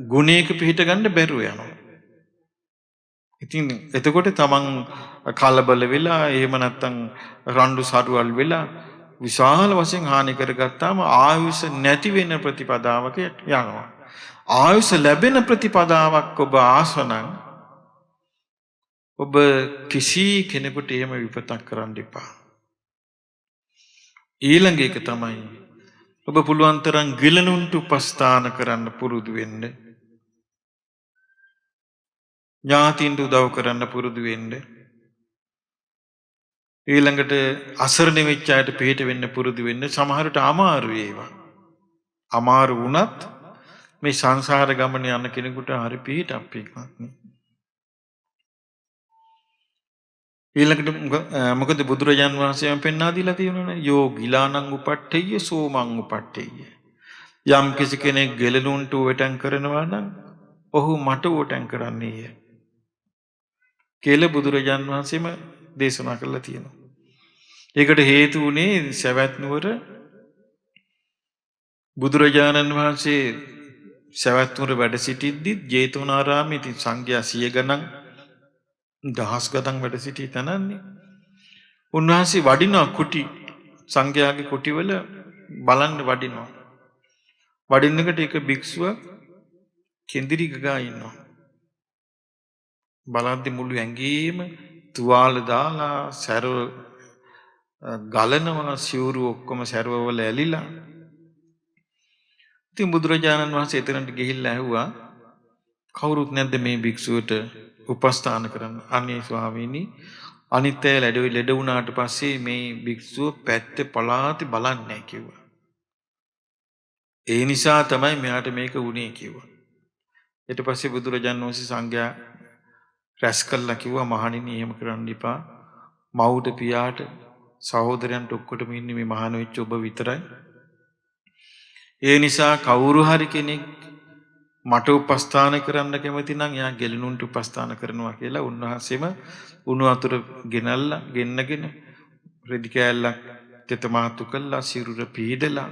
ගුණයක පිහිට ගන්න බැරුව යනවා. ඉතින් එතකොට තමන් කලබල වෙලා එහෙම නැත්නම් රණ්ඩු සරුවල් වෙලා විශාල වශයෙන් හානි කරගත්තාම ආයුෂ නැති වෙන ප්‍රතිපදාවක යනවා. ආයුෂ ලැබෙන ප්‍රතිපදාවක් ඔබ ආසනම් ඔබ කිසි කෙනෙකුට එහෙම විපතක් කරන්න එපා. ඊළඟ එක තමයි ඔබ පුළුවන් තරම් ගිලනුන්ට උපස්ථාන කරන්න පුරුදු වෙන්න. ඥාතින්ට උදව් කරන්න පුරුදු වෙන්න. ඊළඟට අසරණ වෙච්ච අයට පිට වෙන්න පුරුදු වෙන්න. සමහරට අමාරු ඒවා. අමාරු වුණත් මේ සංසාර ගමනේ යන කෙනෙකුට හරි පිටක් පිටක්. ඊළඟට මොකද බුදුරජාන් වහන්සේ පෙන්වා දීලා තියෙනවනේ යෝගිලානං උපට්ඨේය සෝමං උපට්ඨේය. යම් කිසි කෙනෙක් ගෙලනුන්ට වටන් කරනවා නම් ඔහු මට වටන් කරන්නේය කියලා බුදුරජාන් වහන්සේම දේශනා කළා තියෙනවා. ඒකට හේතු වුණේ සවැත් නුවර බුදුරජාණන් වහන්සේ සවැත් නුවර වැඩ සිටිද්දි ජේතවනාරාමේ ඉතින් සංඝයා 100 ගණන් දහස් ගණන් වැඩ සිටි තැනන්නේ. උන්වහන්සේ වඩිනවා කුටි සංඝයාගේ කුටිවල බලන්න වඩිනවා. වඩින්නකට එක භික්ෂුව කෙඳිරි ගගා ඉන්නවා. බලද්දි මුළු ඇඟේම තුවාල දාලා සැරව ගලනවා සිවුරු ඔක්කොම සැරවවල ඇලිලා. ඉතින් බුදුරජාණන් වහන්සේ එතනට ගිහිල්ලා ඇහුවා කවුරුත් නැද්ද මේ භික්ෂුවට උපස්ථාන කරන්න. අනේ ස්වාමීනි අනිත් අය ලෙඩ වුණාට පස්සේ මේ භික්ෂුව පැත්තේ පලාති බලන්නේ නැහැ කිව්වා. ඒ නිසා තමයි මෙයාට මේක වුණේ කිව්වා. ඊට පස්සේ බුදුරජාණන් වහන්සේ සංඝයා රැස් කළා කිව්වා මහණෙනි එහෙම කරන්න එපා. මව්ට පියාට සහෝදරයන්ට ඔක්කොටම ඉන්නේ මේ මහාන වෙච්ච ඔබ විතරයි. ඒ නිසා කවුරු හරි කෙනෙක් මට උපස්ථාන කරන්න කැමති නම් එයා ගෙලනුන්ට උපස්ථාන කරනවා කියලා උන්වහන්සේම උණු වතුර ගෙන්නගෙන රෙදි කෑල්ලක් තෙතමාතු කළා සිරුර පීඩලා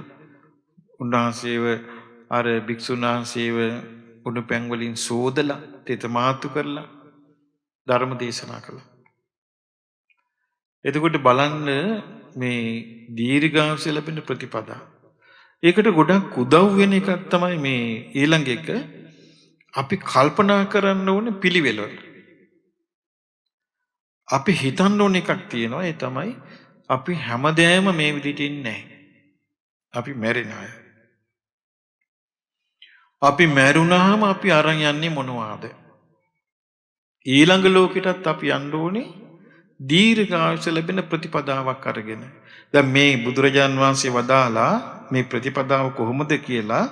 උන්වහන්සේව අර භික්ෂුන් වහන්සේව උණු පැන් වලින් සෝදලා තෙතමාතු කරලා ධර්ම දේශනා කළා. එතකොට බලන්න මේ දීර්ඝායුෂ ලැබෙන ප්‍රතිපදා. ඒකට ගොඩක් උදව් වෙන එකක් තමයි මේ ඊළඟ එක අපි කල්පනා කරන්න ඕනේ පිළිවෙල. අපි හිතන්න ඕන එකක් තියෙනවා ඒ තමයි අපි හැමදේම මේ විදිහට ඉන්නේ නැහැ. අපි මැරෙන අය. අපි මැරුණාම අපි අරන් යන්නේ මොනවාද? ඊළඟ ලෝකෙටත් අපි යන්න ඕනේ දීර්ඝායුෂ ලැබෙන ප්‍රතිපදාවක් අරගෙන. දැන් මේ බුදුරජාන් වහන්සේ වදාලා මේ ප්‍රතිපදාව කොහොමද කියලා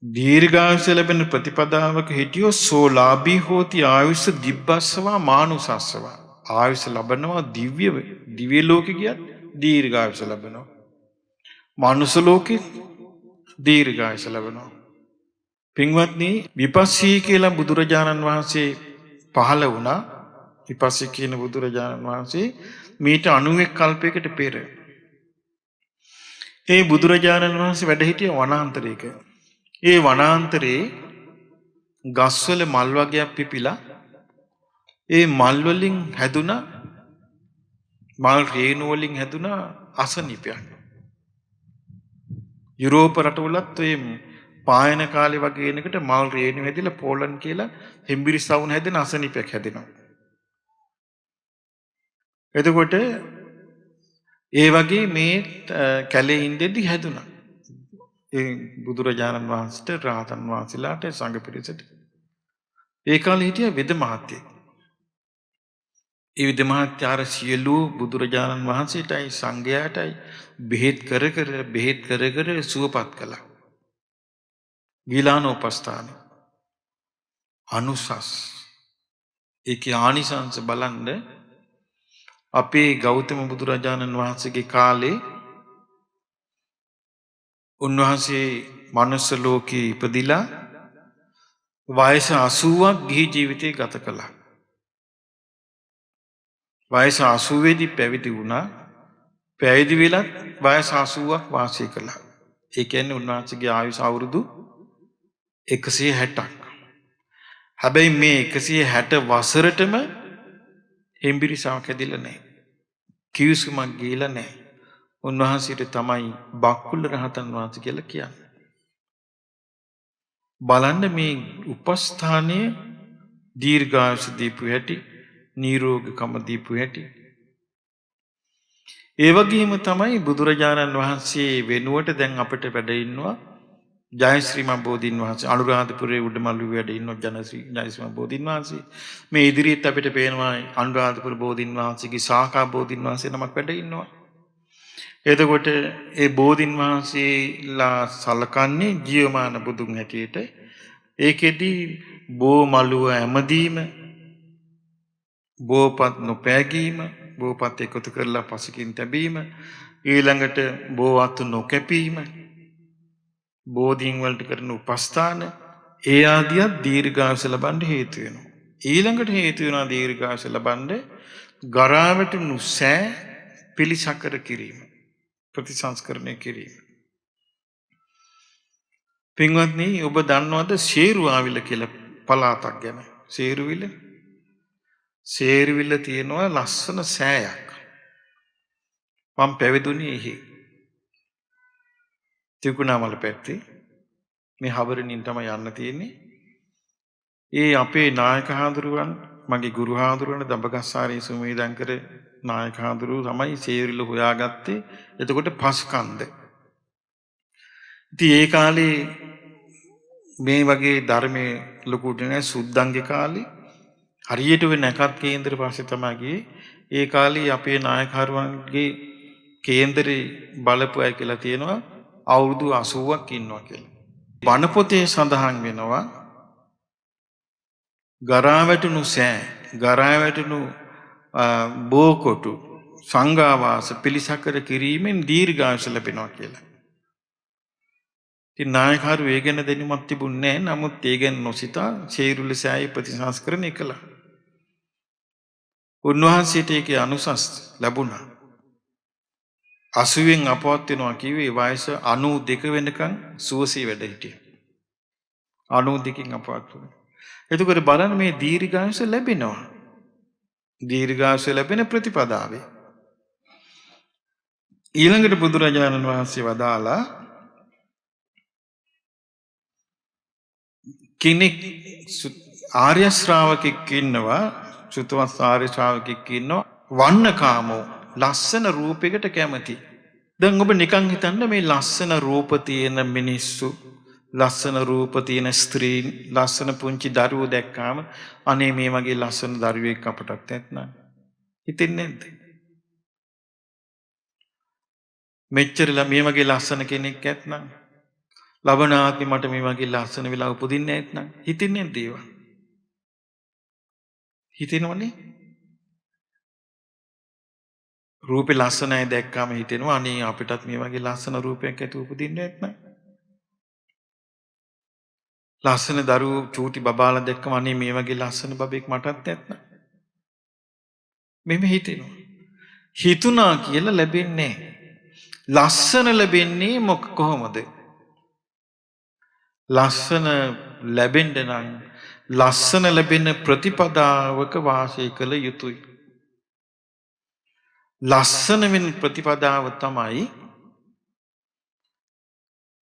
දීර්ඝායුෂ ලැබෙන ප්‍රතිපදාවක හිටියෝ සෝලාභී හෝති ආයුෂ දිබ්බස්සවා මානුසස්සවා. ආයුෂ ලබනවා දිව්‍ය ලෝකෙ ගියත් දීර්ඝායුෂ ලැබෙනවා. මානුෂ ලෝකෙ දීර්ඝායුෂ ලැබෙනවා. පින්වත්නි විපස්සී කියලා බුදුරජාණන් වහන්සේ පහළ වුණා. විපස්සී කියන බුදුරජාණන් වහන්සේ මීට 91 කල්පයකට පෙර ඒ බුදුරජාණන් වහන්සේ වැඩ සිටිය වනාන්තරයක. ඒ වනාන්තරේ ගස්වල මල් වර්ගයක් පිපිලා ඒ මල් වලින් හැදුන මල් රේණු වලින් හැදුන අසනීපයක්. යුරෝප රටවලත් ඒ පායන කාලේ වගේ එනකට මල් රේණු හැදිලා පෝලන්ඩ් කියලා හෙම්බිරිස්සවුන් හැදෙන අසනීපයක් හැදෙනවා. එතකොට ඒ වගේ මේ කැලේ ඉඳෙද්දි හැදුනා. ඒ බුදුරජාණන් වහන්සේට රහතන් වහන්සේලාට සංඝ පිරිසට. ඒ කාලේ හිටිය වෙද මහත්තයෙක්. ඒ වෙද මහත්යාර සියලු බුදුරජාණන් වහන්සේටයි සංඝයාටයි බෙහෙත් කර සුවපත් කළා. ගිලානෝපස්ථාන අනුසස් ඒකේ ආනිසංස බලන්න අපේ ගෞතම බුදුරජාණන් වහන්සේගේ කාලේ උන්වහන්සේ මනුස්ස ලෝකේ ඉපදිලා වයස 80ක් ගිහි ජීවිතය ගත කළා. වයස 80 දී පැවිදි වුණා. පැවිදි වෙලත් වයස 80ක් වාසය කළා. ඒ කියන්නේ උන්වහන්සේගේ ආයුෂ අවුරුදු 160ක්. හැබැයි මේ 160 වසරටම හෙම්බිරිසාවක් හැදිලා නැහැ. කිවිසුමක් ගිහිලා නැහැ. උන්වහන්සේට තමයි බක්කුල රහතන් වහන්සේ කියලා කියන්නේ. බලන්න මේ උපස්ථානයේ දීර්ඝායුෂ දීපු හැටි, නිරෝගීකම දීපු හැටි. ඒ වගේම තමයි බුදුරජාණන් වහන්සේ වෙනුවට දැන් අපිට වැඩ ඉන්නවා ජයශ්‍රී මහ බෝධීන් වහන්සේ. අනුරාධපුරයේ උඩමළුවේ වැඩ ඉන්නවා ජයශ්‍රී මහ බෝධීන් වහන්සේ. මේ ඉදිරියට අපිට පේනවා අනුරාධපුර බෝධීන් වහන්සේගේ ශාඛා බෝධීන් වහන්සේ නමක් වැඩ ඉන්නවා. එතකොට ඒ බෝධීන් වහන්සේලා සලකන්නේ ජීවමාන බුදුන් හැටියට. ඒකෙදි බෝ මළුව ඇමදීම, බෝපත් නොපෑගීම, බෝපත් එකතු කරලා පසකින් තැබීම, ඊළඟට බෝවත්තු නොකැපීම, බෝධීන් වලට කරන උපස්ථාන, ඒ ආදිය දීර්ඝායුෂ ලබන්න හේතු වෙනවා. ඊළඟට හේතු වෙනවා දීර්ඝායුෂ ලබන්න ගරාවැටුණු සෑ පිළිසකර කිරීම, ප්‍රතිසංස්කරණය කිරීම. පින්වත්නි, ඔබ දන්නවද ශේරුවාවිල කියලා පළාතක් ගැන? ශේරුවිල තියෙනවා ලස්සන සෑයක්. මම පැවිදුනේ එහි. තිකුණාමල පැත්තේ. මේ හබරණින් තමයි යන්න තියෙන්නේ. ඒ අපේ නායක හාමුදුරුවන්, මගේ ගුරු හාමුදුරුවන් දඹගස්සාරී සුමේදංකර නායක හාමුදුරුවෝ තමයි ශේරුවිල හොයාගත්තේ. එතකොට පස්කන්ද. ඉතින් ඒ කාලේ මේ වගේ ධර්මයේ ලොකුට නෑ සුද්ධංගේ කාලේ හරියට වෙ නැකත් කේන්දර පස්සේ තමයි ගියේ. ඒ කාලේ අපේ නායකවරුන්ගේ කේන්දරේ බලපු අය කියලා තියෙනවා අවුරුදු 80ක් ඉන්නවා කියලා. බණ පොතේ සඳහන් වෙනවා ගරාවැටුණු සෑ, ගරාවැටුණු බෝකොටු, සංඝාවාස පිළිසකර කිරීමෙන් දීර්ඝායුෂ ලැබෙනවා කියලා. ඉතින් නායකවරු ඒ ගැන දැනුමක් තිබුණේ නැහැ. නමුත් ඒ ගැන නොසිතා ශේරුවිල සෑය ප්‍රතිසංස්කරණය කළා. උන්වහන්සේට ඒකේ අනුසස් ලැබුණා. 80න් අපවත් වෙනවා කිව්වේ වයස 92 වෙනකන් සුවසේ වැඩ හිටියා. 92කින් අපවත් වුණා. එතකොට බලන්න මේ දීර්ඝායුෂ ලැබෙනවා. දීර්ඝායුෂ ලැබෙන ප්‍රතිපදාවේ ඊළඟට බුදුරජාණන් වහන්සේ වදාලා කෙනෙක් ආර්ය ශ්‍රාවකෙක් ඉන්නවා, සුතවත් ආර්ය ශ්‍රාවකෙක් ඉන්නවා, වන්නකාමෝ ලස්සන රූපයකට කැමති. දැන් ඔබ නිකන් හිතන්න මේ ලස්සන රූප තියෙන මිනිස්සු, ලස්සන රූප තියෙන ස්ත්‍රීන්, ලස්සන පුංචි දරුවෝ දැක්කාම අනේ මේ වගේ ලස්සන දරුවෙක් අපටත් නැත්නම් හිතෙන්නේ නැද්ද? මෙච්චර මේ වගේ ලස්සන කෙනෙක් ඇත්නම් ලබනාත්මෙ මට මේ වගේ ලස්සන වෙලා උපදින්නේ නැත්නම් හිතෙන්නේ නැද්ද ඒවා? හිතෙනවනේ. රූපේ ලස්සනයි දැක්කාම හිතෙනවා අනේ අපිටත් මේ වගේ ලස්සන රූපයක් ඇති උපදින්නේ නැත්නම්. ලස්සන දරුවෝ චූටි බබාලා දැක්කම අනේ මේ වගේ ලස්සන බබෙක් මටත් නැත්නම්. මෙහෙම හිතෙනවා. හිතුණා කියලා ලැබෙන්නේ නැහැ. ලස්සන ලැබෙන්නේ කොහොමද? ලස්සන ලැබෙන්න නම් ලස්සන ලැබෙන ප්‍රතිපදාවක වාසය කළ යුතුයි. ලස්සන වෙන ප්‍රතිපදාව තමයි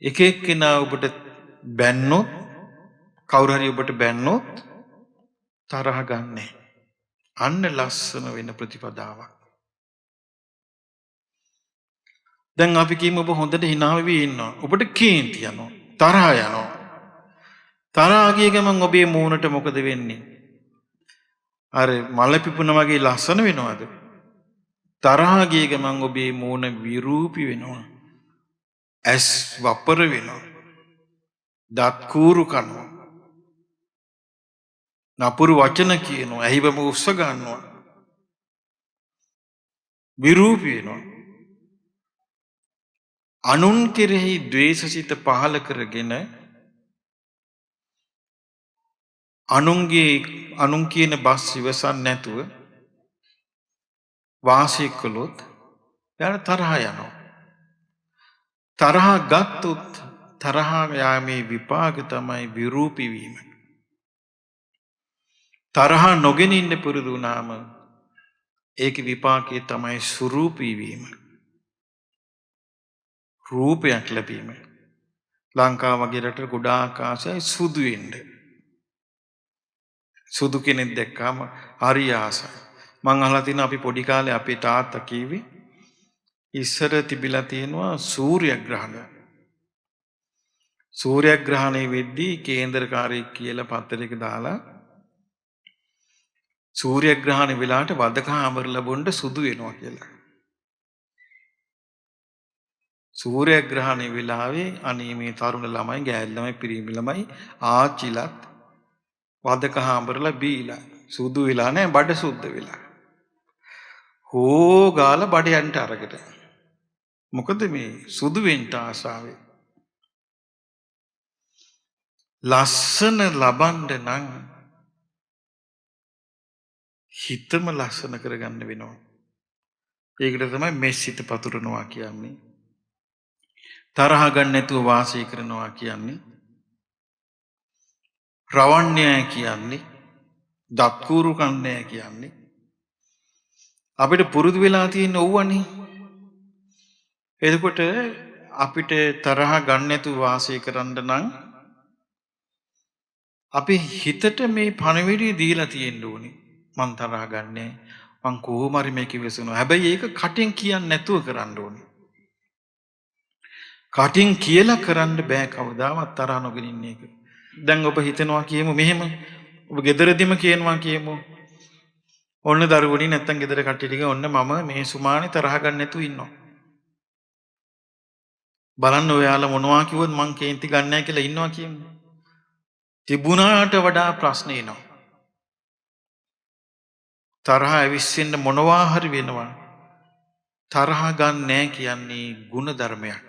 එක එක්කෙනා ඔබට බැන්නොත්, කවුරු හරි ඔබට බැන්නොත් තරහ ගන්නෑ. අන්න ලස්සන වෙන ප්‍රතිපදාවක්. දැන් අපි කියමු ඔබ හොඳට hina වෙවි ඉන්නවා. ඔබට කේන්ති යනවා, තරහ යනවා. තරහා ගිය ගමන් ඔබේ මූණට මොකද වෙන්නේ? අර මල පිපුණ වගේ ලස්සන වෙනවද? තරහා ගිය ගමන් ඔබේ මූණ විරූපී වෙනවා. ඇස් වපර වෙනවා. දත් කූරු කනවා. නපුරු වචන කියනවා. ඇහිවම උස්ස ගන්නවා. විරූපී වෙනවා. අනුන් කෙරෙහි ද්වේෂසිත පහල කරගෙන අනුන් කියන බස් ඉවසන් නැතුව වාසය කළොත් එයාට තරහ යනවා. තරහ ගත්තොත් තරහ යාමේ විපාක තමයි විරූපී වීම. තරහ නොගෙන ඉන්න පුරුදු වුණාම ඒකේ විපාකයේ තමයි සුරූපී වීම. රූපයක් ලැබීම. ලංකාව වගේ රට ගොඩාක් ආසයි සුදු වෙන්න. සුදු කෙනෙක් දැක්කම හරි ආසයි. මං අහලා තියෙනවා අපි පොඩි කාලේ අපේ තාත්තා කිව්වේ ඉස්සර තිබිලා තියෙනවා සූර්යග්‍රහණය. සූර්යග්‍රහණය වෙද්දී කේන්දරකාරයෙක් කියලා පත්තරයක දාලා සූර්යග්‍රහණ වෙලාවට වදකහාමරලා බොන්න සුදු වෙනවා කියලා. සූර්යග්‍රහණ වෙලාවේ අනේ මේ තරුණ ළමයි, ගෑල් ළමයි, පිරිමි ළමයි ආච්චිලත් වදකහාමරලා බීලා සුදු වෙලා නැහැ බඩ සුද්ධ වෙලා. හෝ ගාලා බඩයන්ට අරගෙන. මොකද මේ සුදු වෙන්න ආසාවේ. ලස්සන ලබන්න නම් හිතම ලස්සන කරගන්න වෙනවා. ඒකට තමයි මෙසිත පතුරනවා කියන්නේ. තරහ ගන්න නැතුව වාසය කරනවා කියන්නේ. රවන්නේ කියන්නේ. දත්කూరు කන්නේ කියන්නේ. අපිට පුරුදු වෙලා තියෙන ඕවනේ. එතකොට අපිට තරහ ගන්න නැතුව වාසය කරන්න නම් අපි හිතට මේ පණවිඩිය දීලා තියෙන්න ඕනේ. මං තරහ ගන්නෑ. මං කොහොම හරි මේක ඉවසනවා. හැබැයි ඒක කටින් කියන්නේ නැතුව කරන්න ඕනේ. කටින් කියලා කරන්න බෑ කවදාවත් තරහ නොගෙන ඉන්න එක. දැන් ඔබ හිතනවා කියමු මෙහෙම. ඔබ ගෙදරදිම කියනවා කියමු. ඔන්න දරුවනි නැත්තම් ගෙදර කට්ටිය ටික ඔන්න මම මේ සුමානේ තරහ ගන්න නැතුව ඉන්නවා. බලන්න ඔයාලා මොනවා කිව්වොත් මං කේන්ති ගන්න නැහැ කියලා ඉන්නවා කියමු. තිබුණාට වඩා ප්‍රශ්න එනවා. තරහ ඇවිස්සෙන්න මොනවා හරි වෙනවා. තරහ ගන්න නැහැ කියන්නේ ගුණ ධර්මයක්.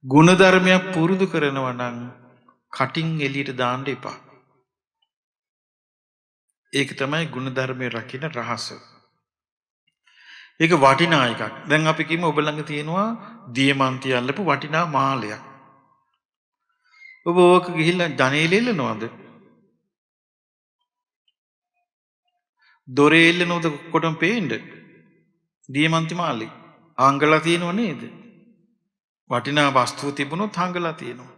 ගුණ ධර්මයක් පුරුදු කරනවා නම් කටින් එළියට දාන්න එපා. ඒක තමයි ගුණ ධර්මයේ රකින්න රහස. ඒක වටිනා එකක්. දැන් අපි කියමු ඔබ ළඟ තියෙනවා දියමන්ති අල්ලපු වටිනා මාලයක්. ඔබ ඕක ගිහිල්ලා ජනේලෙ එල්ලනවද? දොරේ එල්ලනවද කොටම පේන්න? දියමන්ති මාලේ. ආංගලා තියෙනව නේද? වටිනා වස්තුව තිබුණොත් හංගලා තියෙනවා.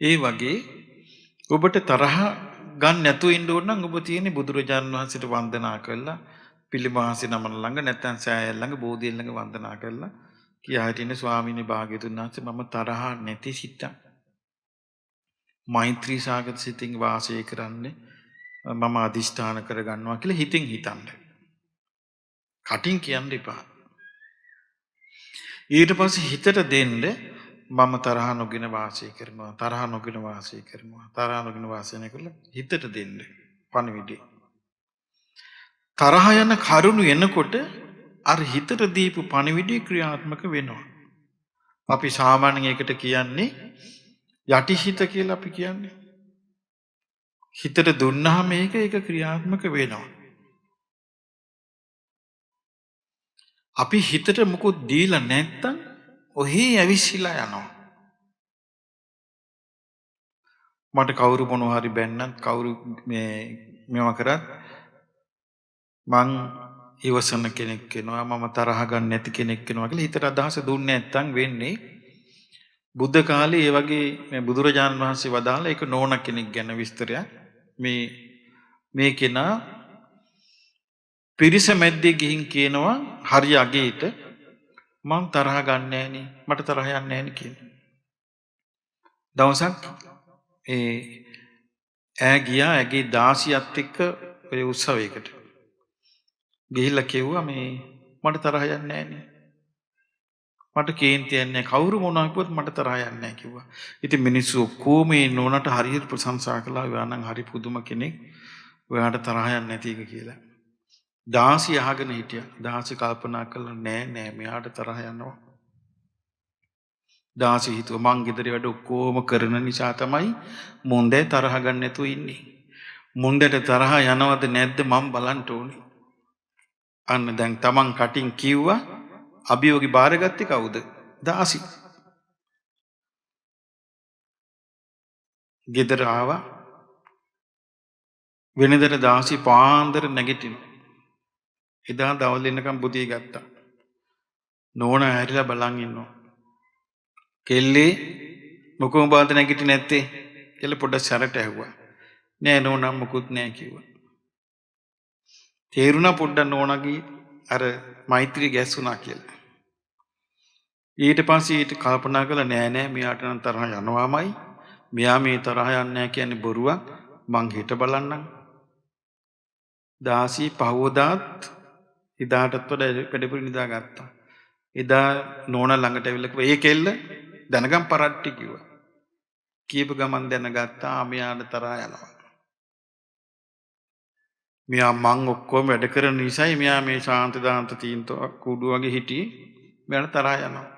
ඒ වගේ ඔබට තරහ ගන්න නැතුව ඉන්න ඕන නම් ඔබ තියෙන්නේ බුදුරජාණන් වහන්සේට වන්දනා කරලා පිළිමහසි නම ළඟ නැත්නම් සෑය ළඟ බෝධිය ළඟ වන්දනා කරලා කියා හිටින්නේ ස්වාමීනි භාග්‍යතුන් වහන්සේ මම තරහ නැති සිත මෛත්‍රී සාගත සිතින් වාසය කරන්නේ මම අදිෂ්ඨාන කරගන්නවා කියලා හිතින් හිතන්න. කටින් කියන්න එපා. ඊට පස්සේ හිතට දෙන්න මම තරහ නොගෙන වාසය කරනවා තරහ නොගෙන වාසය කරනවා තරහ නොගෙන වාසය කරලා හිතට දෙන්න පණිවිඩය. තරහ යන කරුණු එනකොට අර හිතට දීපු පණිවිඩය ක්‍රියාත්මක වෙනවා. අපි සාමාන්‍යයෙන් ඒකට කියන්නේ යටිහිත කියලා අපි කියන්නේ. හිතට දුන්නාම ඒක ක්‍රියාත්මක වෙනවා. අපි හිතට මොකොත් දීලා නැත්තම් ඔහේ ඇවිස්සලා යනවා. මට කවුරු මොනවා හරි බැන්නත් කවුරු මේව කරත් මං ඉවසන කෙනෙක් වෙනවා මම තරහ ගන්න නැති කෙනෙක් වෙනවා කියලා හිතට අදහස දුන්නේ නැත්තම් වෙන්නේ බුද්ධ කාලේ ඒ වගේ මේ බුදුරජාණන් වහන්සේ වදාළ ඒක නෝන කෙනෙක් ගැන විස්තරයක් මේ කෙනා පිරිස මැද්දේ ගිහින් කියනවා හරි අගේට මං තරහ ගන්න නෑනේ මට තරහ යන්නේ නෑනේ කියන. දවසක් ඒ ඈ ගියා ඇගේ දාසියත් එක්ක ඔය උත්සවයකට. ගිහිල්ලා කිව්වා මේ මට තරහ යන්නේ නෑනේ. මට කේන්තියක් නෑ. කවුරු මොනවා කිව්වත් මට තරහ යන්නේ නෑ කිව්වා. ඉතින් මිනිස්සු ඔක්කොම මේ නෝනට හරියට ප්‍රශංසා කළා. ඔයා නම් හරි පුදුම කෙනෙක්. ඔයාට තරහ යන්නේ නැති එක කියලා. දාසි අහගෙන හිටියා. දාසි කල්පනා කළා නෑ මෙයාට තරහ යනවා. දාසි හිතුවා මං ගෙදර වැඩ ඔක්කොම කරන නිසා තමයි මොන්දේ තරහ ගන්න නැතුව ඉන්නේ. මොන්දේට තරහ යනවද නැද්ද මං බලන්න ඕනේ. අන්න දැන් තමන් කටින් කිව්වා අභියෝගي බාරගත්තේ කවුද? දාසි. ගෙදර ආවා. වෙනදට දාසි පාන්දර නැගිටිනවා. එදා දවල් එන්නකම් බුදිය ගත්තා. නෝනා හැරිලා බලන් ඉන්නවා. කෙල්ලේ මොකම බාද නැගිටි නැත්තේ කියලා පොඩ්ඩක් සැරට ඇහුවා. නෑ නෝනා මොකුත් නෑ කිව්වා. තේරුණා පොඩ්ඩක් නෝනාගේ අර මෛත්‍රී ගැස්සුණා කියලා. ඊට පස්සේ ඊට කල්පනා කළා නෑ මෙයාට නම් තරහ යනවාමයි. මෙයා මේ තරහ යන්නේ නැහැ කියන්නේ බොරුවක්. මං හිත බලන්නම්. දාසි පහවදාත් එදාටත් වඩා වැඩිපුර නිදා ගත්තා. එදා නෝනා ළඟට ඇවිල්ලා කිව්වා ඒ කෙල්ල දැනගම් පරට්ටි කිව්වා. කීප ගමන් දැනගත්තා මෙයාට තරහ යනවා. මෙයා මං ඔක්කොම වැඩ කරන නිසායි මෙයා මේ ශාන්ත දාන්ත තීන්තෝ කුඩු වගේ හිටියේ. මෙයාට තරහ යනවා.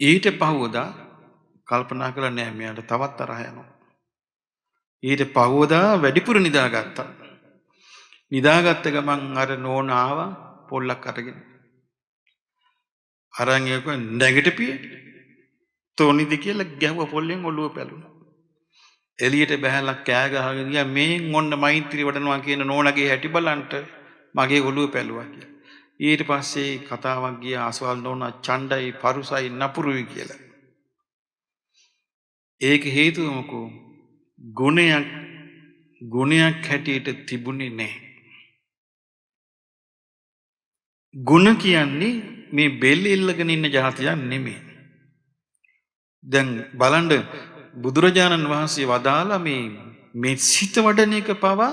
ඊට පහවදා කල්පනා කළා නෑ මෙයාට තවත් තරහ යනවා. ඊට පහවදා වැඩිපුර නිදාගත්තා. නිදාගත්ත ගමන් අර නෝනා ආවා පොල්ලක් අරගෙන. අරන් ඒක නැගිටපියේ තෝනිදි කියලා ගැහුවා පොල්ලෙන් ඔළුව පැලුණා. එළියට බහැලා කෑ ගහගෙන ගියා මේ මොන්න මෛත්‍රී වඩනවා කියන නෝනාගේ හැටි බලන්ට මගේ ඔළුව පැලුවා කියලා. ඊට පස්සේ කතාවක් ගියා අසවල් නෝනා ඡණ්ඩයි පරුසයි නපුරුයි කියලා. ඒක හේතුව මොකෝ? ගුණයක් හැටියට තිබුණේ නැහැ. ගුණ කියන්නේ මේ බෙල්ල ඉල්ලගෙන ඉන්න જાතියක් නෙමෙයි. දැන් බලන්න බුදුරජාණන් වහන්සේ වදාලා මේ සිත වඩන එක පවා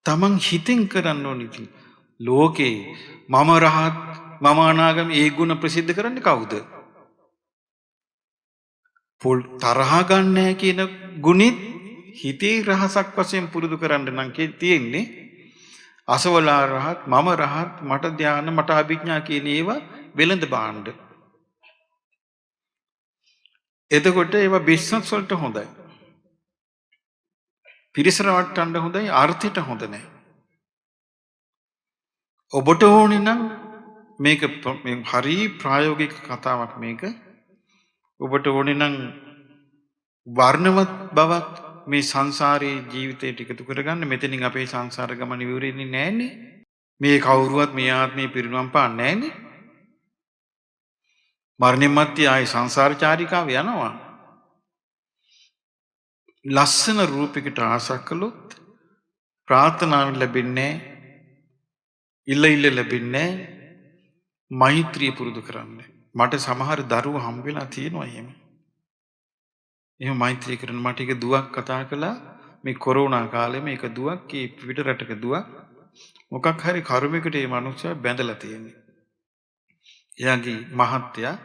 තමන් හිතෙන් කරන්න ඕනේ. ලෝකේ මම රහත් මම අනාගම ඒ ගුණ ප්‍රසිද්ධ කරන්නේ කවුද? පොල් තරහ ගන්නෑ කියන ගුණෙත් හිතේ රහසක් වශයෙන් පුරුදු කරන්න නම් තියෙන්නේ අසවලා රහත් මම රහත් මට ධාන මට අභිඥා කියන ඒවා වෙළඳ භාණ්ඩ. එතකොට ඒවා බිස්නස් වලට හොඳයි. පිරිසර වට්ටන්න හොඳයි ආර්ථිකට හොඳ නැහැ. ඔබට ඕනේ නම් මේක හරි ප්‍රායෝගික කතාවක් මේක. ඔබට ඕනේ නම් වර්ණවත් බවක් මේ සංසාරේ ජීවිතයට එකතු කරගන්න. මෙතනින් අපේ සංසාර ගමන ඉවර වෙන්නේ නැහනේ. මේ කවුරුවත් මේ ආත්මේ පිරිනවම් පාන්නේ නැහනේ. මරණින් මත්තේ ආයි සංසාර චාරිකාව යනවා. ලස්සන රූපයකට ආශා කළොත් ප්‍රාර්ථනාවෙන් ලැබෙන්නේ ඉල්ල ලැබෙන්නේ මෛත්‍රිය පුරුදු කරන්න. මට සමහර දරුවෝ හම්බ වෙලා තියෙනවා එහෙම. එහෙම මෛත්‍රිය කරන මට එක දුවක් කතා කළා මේ කොරෝනා කාලේ මේක දුවක් කී පිට රටක දුවක් මොකක් හරි කර්මයකට මේ මිනිස්සයා බැඳලා තියෙන්නේ. එයාගේ මහත්තයා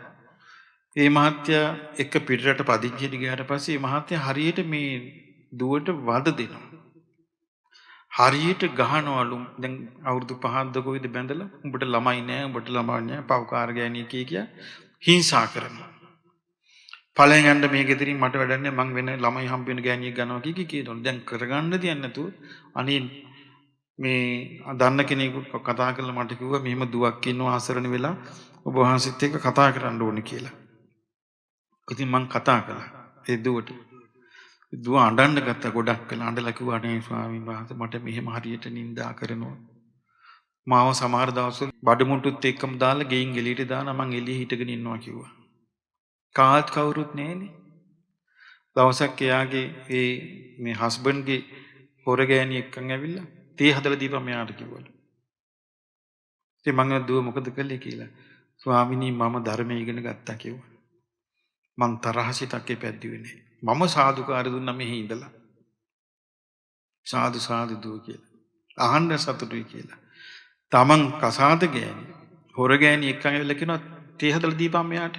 එක පිටරට පදිංචියට ගියාට පස්සේ මහත්තයා හරියට මේ දුවට වද දෙනවා. හරියට ගහනවලු. දැන් අවුරුදු 5ක්ද කොයිද බැඳලා උඹට ළමයි නෑ උඹට ළමයි නෑ පව්කාර ගෑණිය කිය හිංසා කරනවා. ඵලෙන් යන්න මේ ගෙදරින් මට වැඩක් නෑ මං වෙන ළමයි හම්බ වෙන ගෑණියෙක් ගන්නවා කියනවා. දැන් කරගන්න දෙයක් නැතුව අනේ මේ දන්න කෙනෙකුට කතා කරලා මට කිව්වා මෙහෙම දුවක් ඉන්නවා අසරණ වෙලා ඔබ වහන්සේත් එක්ක කතා කරන්න ඕනේ කියලා. ඉතින් මං කතා කළා ඒ දුවට. දුව අඬන්න ගත්තා ගොඩක් වෙලා අඬලා කිව්වා අනේ ස්වාමීන් වහන්සේ මට මෙහෙම හරියට නිඳා කරනවා. මාව සමහර දවස්වල බඩමුට්ටුත් එක්කම දාලා ගෙයින් එළියට දානවා මං එළියේ හිටගෙන ඉන්නවා කිව්වා. කාත් කවුරුත් නැහනේ. දවසක් එයාගේ මේ හස්බන්ඩ්ගේ හොරගෑණි එක්කන් ඇවිල්ලා තේ හදලා දීපන් මෙයාට කිව්වලු. ඉතින් මං දුව මොකද කළේ කියලා. ස්වාමිනී මම ධර්මය ඉගෙන ගත්තා කිව්වා. මං තරහසිතක් පැද්දුවේ නෑ. මම සාදුකාර දුන්නා මෙහි ඉඳලා. සාදු සාදු දුව කියලා. අහන්න සතුටුයි කියලා. තමන් කසාද ගෑණි හොර ගෑණි එක්කන් ඇවිල්ලා කියනවා තේ හදලා දීපන් මෙයාට.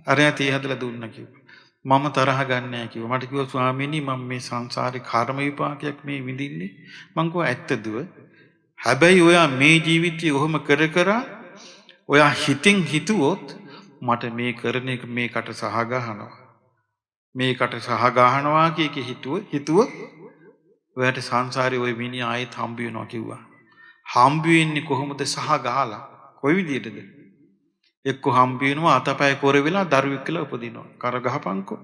අරයා තේ හදලා දුන්නා කිව්වා. මම තරහ ගන්න නෑ කිව්වා. මට කිව්වා ස්වාමීනි මම මේ සංසාරේ කර්ම විපාකයක් මේ විඳින්නේ. මං කිව්වා ඇත්ත දුව. හැබැයි ඔයා මේ ජීවිතේ ඔහොම කර කර ඔයා හිතින් හිතුවොත් මට මේ කරන එක මේකට සහ ගහනවා. මේකට සහ ගහනවා කියක හිතුවොත් ඔයාට සංසාරේ ওই මිනිහා ආයෙත් හම්බ වෙනවා කිව්වා. හම්බ වෙන්නේ කොහොමද සහ ගහලා? කොයි විදියටද? එක්ක හම්බ වෙනවා අතපය කොර වෙලා දරුවෙක් කියලා උපදිනවා. කර ගහපන්කෝ.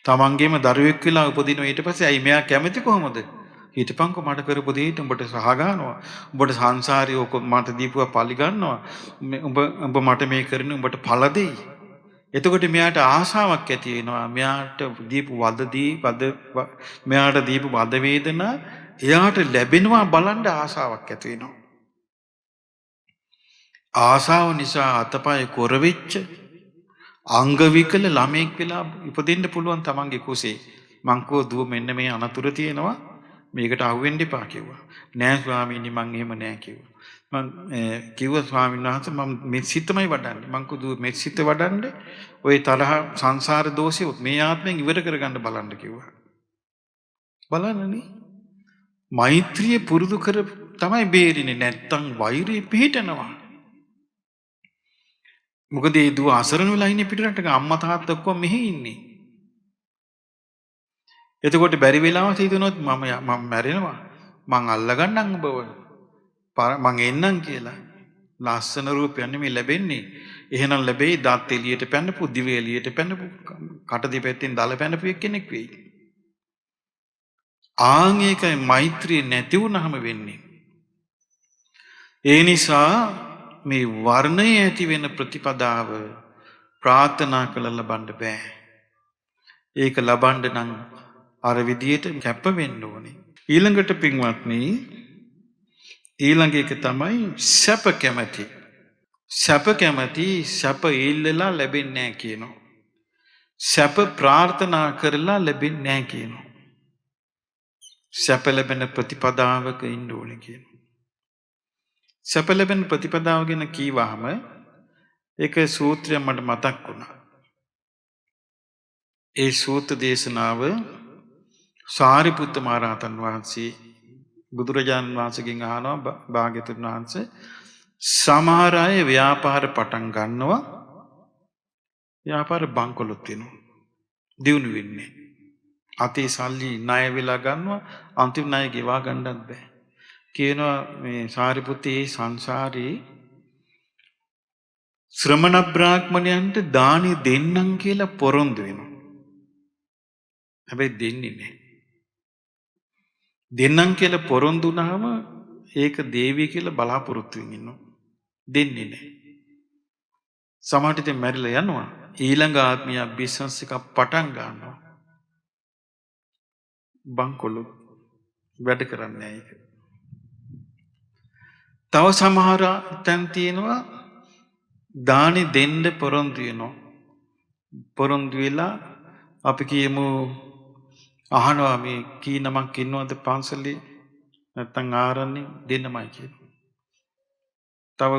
තමන්ගේම දරුවෙක් වෙලා උපදිනවා ඊට පස්සේ අයි මෙයා කැමති කොහොමද? හිටපන්කෝ මට කරපු දෙයට උඹට සහ ගන්නවා. උඹට සංසාරේ ඔක මට දීපුවා පලි ගන්නවා. උඹ මට මේ කරන්නේ උඹට ඵල දෙයි. එතකොට මෙයාට ආශාවක් ඇති වෙනවා. මෙයාට දීපු මෙයාට දීපු වද වේදනා එයාට ලැබෙනවා බලන්න ආශාවක් ඇති වෙනවා. ආශාව නිසා අතපය කොර වෙච්ච අංග විකල ළමෙක් වෙලා ඉපදෙන්න පුළුවන් තමන්ගේ කුසේ. මං කෝ දුව මෙන්න මේ අනතුරු තියෙනවා. මේකට අහු වෙන්න එපා කිව්වා. නෑ ස්වාමීනි මං එහෙම නෑ කිව්වා. මං කිව්වා ස්වාමීන් වහන්සේ මම මේ සිතමයි වඩන්නේ. මං කෝ දුව මේ සිත වඩන්න ওই තරහ සංසාර දෝෂෙ මේ ආත්මෙන් ඉවර කරගන්න බලන්න කිව්වා. බලන්නනේ. මෛත්‍රිය පුරුදු කර තමයි බේරෙන්නේ. නැත්තම් වෛරය පිහිටනවා. මොකද ඒ දුව අසරණ වෙලා ඉන්නේ පිටරටක අම්මා තාත්තා ඔක්කොම මෙහි ඉන්නේ. එතකොට බැරි වෙලාවට හිතනොත් මම මැරෙනවා. මං අල්ලගන්නම් ඔබව. මං එන්නම් කියලා. ලස්සන රූපයක් නෙමෙයි ලැබෙන්නේ. එහෙනම් ලැබෙයි දත් එළියට පැනපු, දිව එළියට පැනපු, කට දෙපැත්තෙන් දල පැනපු කෙනෙක් වෙයි. ආන් ඒකයි මෛත්‍රිය නැති වුනහම වෙන්නේ. ඒ නිසා මේ වර්ණය ඇති වෙන ප්‍රතිපදාව ප්‍රාර්ථනා කළ ලබන්න බෑ. ඒක ලබන්න නම් අර විදියට කැප වෙන්න ඕනේ. ඊළඟට පින්වත්නි ඊළඟ එක තමයි සැප කැමැති. සැප කැමැති සැප ඉල්ලලා ලැබෙන්නේ නැහැ කියනවා. සැප ප්‍රාර්ථනා කරලා ලැබෙන්නේ නැහැ කියනවා. සැප ලැබෙන ප්‍රතිපදාවක ඉන්න ඕනේ කියනවා. සැප ලැබෙන ප්‍රතිපදාව ගැන කීවහම ඒක සූත්‍රයක් මට මතක් වුණා. ඒ සූත්‍ර දේශනාව සාරිපුත්ත මහ රහතන් වහන්සේ බුදුරජාණන් වහන්සේගෙන් අහනවා භාග්‍යවතුන් වහන්සේ සමහර අය ව්‍යාපාර පටන් ගන්නවා ව්‍යාපාර බංකොලොත් වෙනවා දියුණු වෙන්නේ අතේ සල්ලි ණය වෙලා ගන්නවා අන්තිම ණය ගෙවා ගන්නත් බෑ කියනවා මේ සාරිපුත්තේ සංසාරේ ශ්‍රමණ බ්‍රාහ්මණයන්ට දානි දෙන්නම් කියලා පොරොන්දු වෙනවා හැබැයි දෙන්නේ නැහැ දෙන්නම් කියලා පොරොන්දු වුණාම ඒක දේවි කියලා බලාපොරොත්තු වෙමින් ඉන්නවා දෙන්නේ නැහැ සමහර විට මැරිලා යනවා ඊළඟ ආත්මීය බිස්නස් එකක් පටන් ගන්නවා බංකොලො වැඩ කරන්නේ නැහැ ඒක තව සමහර තැන් තියෙනවා දානි දෙන්න පොරොන්දු වෙනවා පොරොන්දු වෙලා අපි කියමු අහනවා මේ කී නමක් ඉන්නවද පන්සලේ නැත්තම් ආරන්නේ දෙන්නමයි කියනවා. තව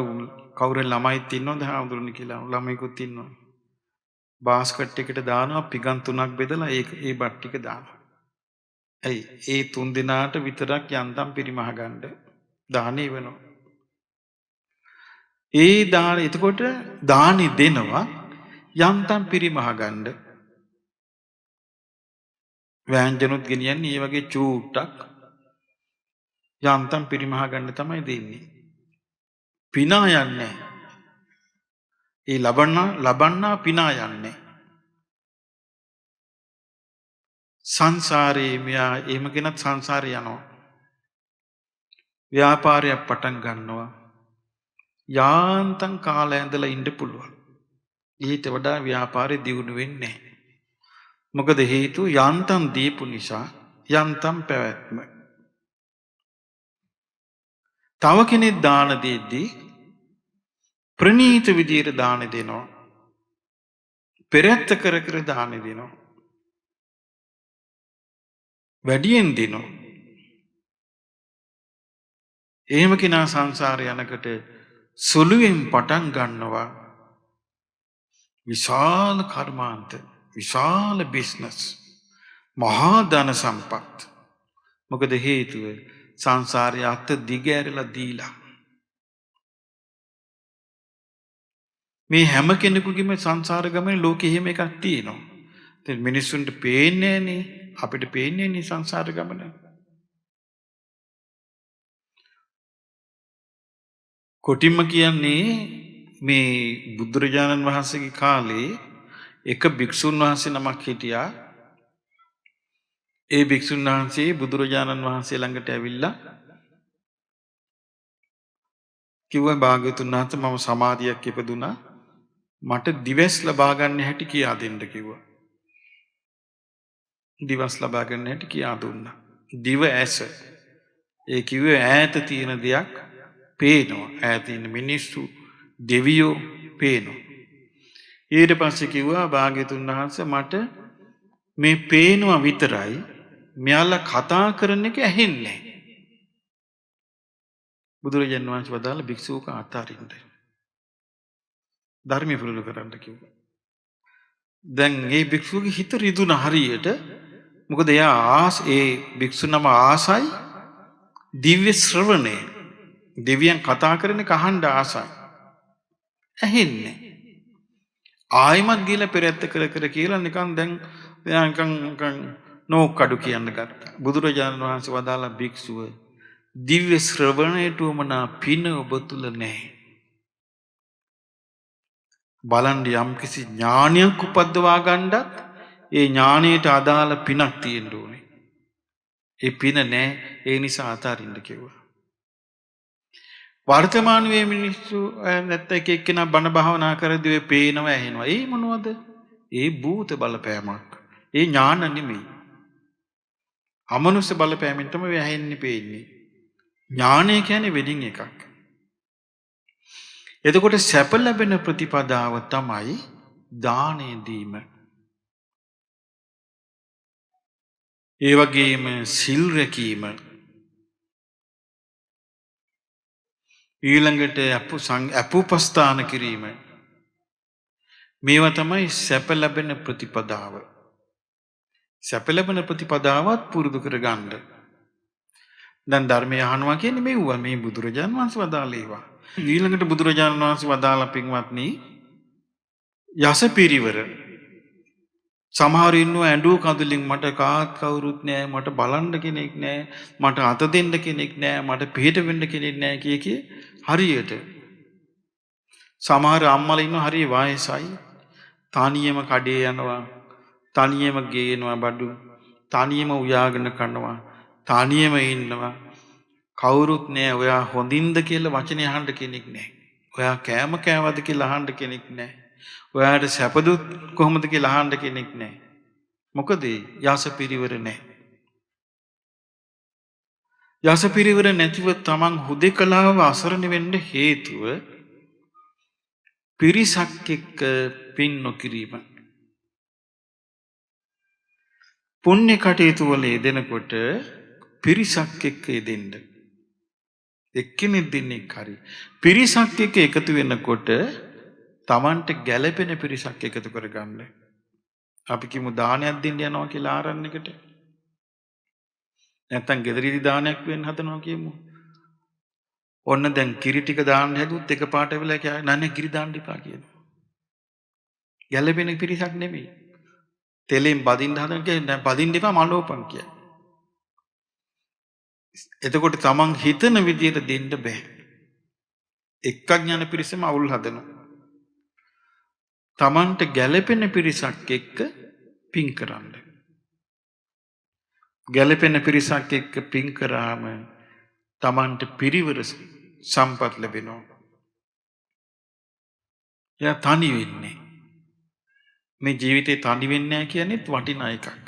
කවුරු ළමයිත් ඉන්නවද හාමුදුරනේ කියලා ළමයිකුත් ඉන්නවා. බාස්කට් එකට දානවා පිගන් 3ක් බෙදලා ඒ බත් ටික දානවා. ඇයි ඒ 3 දිනාට විතරක් යන්තම් පිරිමහ ගන්න දානේ වෙනවා. ඒ දාන එතකොට දානි දෙනවා යන්තම් පිරිමහ ගන්න වෑංජනුත් ගෙනියන්නේ මේ වගේ චූට්ටක් යන්තම් පිරිමහ ගන්න තමයි දෙන්නේ. පිනා යන්නේ. ඒ ලබන්නා පිනා යන්නේ. සංසාරේ මෙයා එහෙම කෙනත් සංසාරේ යනවා. ව්‍යාපාරයක් පටන් ගන්නවා. යාන්තම් කාලය ඇඳලා ඉන්න පුළුවන්. ඊට වඩා ව්‍යාපාරේ දියුණු වෙන්නේ නැහැ. මොකද හේතුව යන්තම් දීපු නිසා යන්තම් පැවැත්ම. තව කෙනෙක් දාන දෙද්දී ප්‍රණීත විදියට දාන දෙනවා. පෙරත්ත කර කර දාන දෙනවා. වැඩියෙන් දෙනවා. එහෙම කෙනා සංසාරේ යනකොට සුළුවෙන් පටන් ගන්නවා විශාල කර්මාන්ත, විශාල බිස්නස්, මහා ධන සම්පත්. මොකද හේතුව සංසාරයේ අත දිගෑරලා දීලා. මේ හැම කෙනෙකුගේම සංසාර ගමනේ ලෝකෙ එහෙම එකක් තියෙනවා. දැන් මිනිස්සුන්ට පේන්නේ නැහනේ, අපිට පේන්නේ නේ සංසාර ගමන. කොටින්ම කියන්නේ මේ බුදුරජාණන් වහන්සේගේ කාලේ එක භික්ෂුන් වහන්සේ නමක් හිටියා. ඒ භික්ෂුන් වහන්සේ බුදුරජාණන් වහන්සේ ළඟට ඇවිල්ලා කිව්වා භාග්‍යවතුන් වහන්සේ මම සමාධියක් ඉපදුනා. මට දිවස් ලබා ගන්න හැටි කියා දෙන්න කිව්වා. දිවස් ලබා ගන්න හැටි කියා දුන්නා. දිව ඇස. ඒ කිව්වේ ඈත තියෙන දෙයක් පේනවා. ඈත ඉන්න මිනිස්සු, දෙවියෝ පේනවා. ඊට පස්සේ කිව්වා භාග්‍යවතුන් වහන්සේ මට මේ පේනවා විතරයි, මෙයාලා කතා කරන එක ඇහෙන්නේ නැහැ. බුදුරජාණන් වහන්සේ වදාළ භික්ෂුවක අතාරින්න. ධර්මය පුරුදු කරන්න කිව්වා. දැන් මේ භික්ෂුවගේ හිත රිදුන හරියට. මොකද එයා ඒ භික්ෂුනම ආසයි දිව්‍ය ශ්‍රවණය. දෙවියන් කතා කරන එක අහන්න ආසයි. ඇහෙන්නේ. ආයිමත් ගිහලා පෙරත්ත කර කර කියලා නිකන් දැන් නිකන් නෝකඩු කියන්න ගත්තා. බුදුරජාණන් වහන්සේ වදාළ භික්ෂුව දිව්‍ය ශ්‍රවණයට උමනා පින ඔබ තුල නැහැ. බලන්න යම්කිසි ඥානයක් උපද්දවා ගන්නත් ඒ ඥානයට අදාළ පිනක් තියෙන්න ඕනේ. ඒ පින නැහැ, ඒ නිසා අතාරින්න කිව්වා. වර්තමානයේ මිනිස්සු නැත්නම් එක එක්කෙනා බණ භාවනා කරද්දී ඔය පේනවා ඇහෙනවා. ඒ මොනවද? ඒ භූත බලපෑමක්. ඒ ඥාන නෙමෙයි. අමනුෂ්‍ය බලපෑමෙන් තමයි ඇහෙන්නේ පේන්නේ. ඥානය කියන්නේ වෙඩින් එකක්. එතකොට සැප ලැබෙන ප්‍රතිපදාව තමයි දානය දීම. ඒ වගේම සිල් රැකීම. ඊළඟට අපුපස්ථාන කිරීම. මේවා තමයි සැප ලැබෙන ප්‍රතිපදාව. සැප ලැබෙන ප්‍රතිපදාවත් පුරුදු කරගන්න. දැන් ධර්මය අහනවා කියන්නේ මෙව්වා මේ බුදුරජාණන් වහන්සේ වදාළ ඒවා. ඊළඟට බුදුරජාණන් වහන්සේ වදාළ පින්වත්නි යස පිරිවර. සමහර ඉන්නව ඇඬුව කඳුලින් මට කාත් කවුරුත් නෑ, මට බලන්න කෙනෙක් නෑ, මට අත දෙන්න කෙනෙක් නෑ, මට පිට වෙන්න කෙනෙක් නෑ කිය හරියට. සමහර අම්මලා ඉන්නව හරිය වයසයි, තනියම කඩේ යනවා, තනියම ගේනවා බඩු, තනියම උයාගෙන කනවා, තනියම ඉන්නවා. කවුරුත් නෑ, ඔයා හොඳින්ද කියලා වචනේ අහන්න කෙනෙක් නෑ. ඔයා කෑම කෑවද කියලා අහන්න කෙනෙක් නෑ. ඔයාට සැපදුත් කොහොමද කියලා අහන්න කෙනෙක් නෑ. මොකද යස පිරිවර නෑ. යස පිරිවර නැතිව තමන් හුදෙකලාව අසරණ වෙන්න හේතුව පිරිසක් එක්ක පින් නොකිරීම. පුණ්‍ය කටයුතු වල යෙදෙනකොට පිරිසක් එක්ක යෙදෙන්න. එක්කෙනෙක් දෙන්නෙක් හරි පිරිසක් එක්ක එකතු වෙනකොට තමන්ට ගැළපෙන පිරිසක් එකතු කරගන්න. අපි කිමු දානයක් දෙන්න යනවා කියලා ආරණ්‍යයකට. නැත්තම් ගෙදරදී දානයක් වෙන්න හදනවා කියමු. ඔන්න දැන් කිරි ටික දාන්න හැදුවොත් එකපාරට වෙලා කියයි නෑ කිරි දාන්න එපා කියනවා. ගැළපෙන පිරිසක් නෙමෙයි. තෙලෙන් බදින්න හදන කියන්නේ නෑ බදින්න එපා මලෝපන් කියයි. එතකොට තමන් හිතන විදියට දෙන්න බෑ. එක්කක් යන පිරිසම අවුල් හදනවා. තමන්ට ගැළපෙන පිරිසක් එක්ක පින් කරන්න. ගැළපෙන පිරිසක් එක්ක පින් කරාම තමන්ට පිරිවර සම්පත් ලැබෙනවා. එයා තනි වෙන්නේ. මේ ජීවිතේ තනි වෙන්නේ නැහැ කියන්නේත් වටිනා එකක්.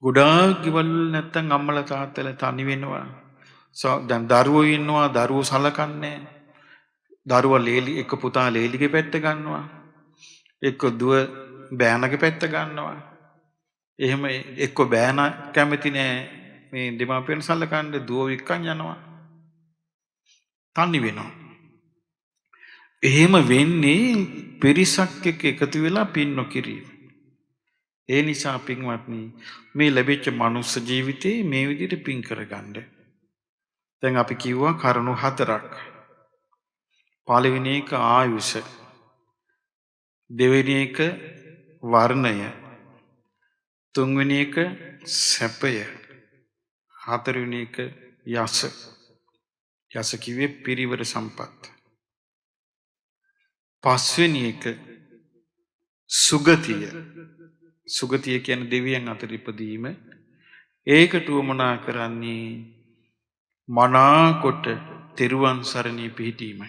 ගොඩාක් ගෙවල් නැත්තම් අම්මලා තාත්තලා තනි වෙනවා. දැන් දරුවෝ ඉන්නවා දරුවෝ සලකන්නේ. දරුවා ලේලි එක පුතා ලේලිගේ පැත්ත ගන්නවා. එක්ක දුව බෑනගේ පැත්ත ගන්නවා. එහෙම එක්ක බෑන කැමති නෑ මේ දෙමාපියන් සලකන්න දුව වික්කන් යනවා. තනි වෙනවා. එහෙම වෙන්නේ පිරිසක් එක්ක එකතු වෙලා පින් නොකිරීම. ඒ නිසා පින්වත්නි මේ ලැබිච්ච මනුස්ස ජීවිතේ මේ විදිහට පින් කරගන්න. දැන් අපි කිව්වා කරුණු හතරක්. පළවෙනි එක ආයුෂ. දෙවෙනි එක වර්ණය. තුන්වෙනි එක සැපය. හතරවෙනි එක යස. යස කිව්වේ පිරිවර සම්පත්. පස්වෙනි එක සුගතිය. සුගතිය කියන්නේ දෙවියන් අතර ඉපදීම. ඒකට උවමනා කරන්නේ මනාකොට තෙරුවන් සරණේ පිහිටීමයි.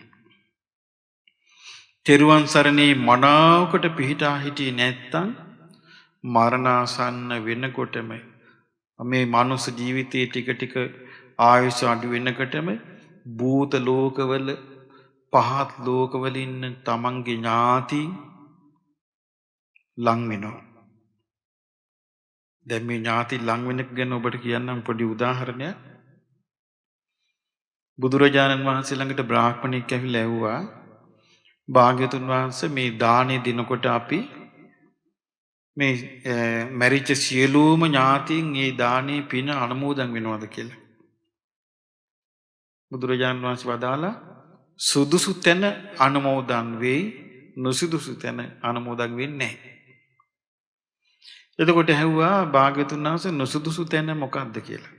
තෙරුවන් සරණේ මනාවකට පිහිටා හිටියේ නැත්තම් මරණාසන්න වෙනකොටම මේ මනුස්ස ජීවිතයේ ටික ටික ආයුෂ අඩු වෙනකොටම භූත ලෝකවල පහත් ලෝකවල ඉන්න තමන්ගේ ඥාති ලං වෙනවා. දැන් මේ ඥාති ලං වෙන ගැන ඔබට කියන්නම් පොඩි උදාහරණයක්. බුදුරජාණන් වහන්සේ ළඟට බ්‍රාහ්මණෙක් ඇවිල්ලා ඇහුවා භාග්‍යතුන් වහන්සේ මේ දානේ දිනකොට අපි මේ මැරිච්ච සියලුම ඥාතීන් මේ දානේ පින අනුමෝදන් වෙනවද කියලා. බුදුරජාණන් වහන්සේ වදාලා සුදුසු තැන අනුමෝදන් වෙයි නුසුදුසු තැන අනුමෝදන් වෙන්නේ නැහැ. එතකොට ඇහුවා භාග්‍යතුන් වහන්සේ නුසුදුසු තැන මොකක්ද කියලා.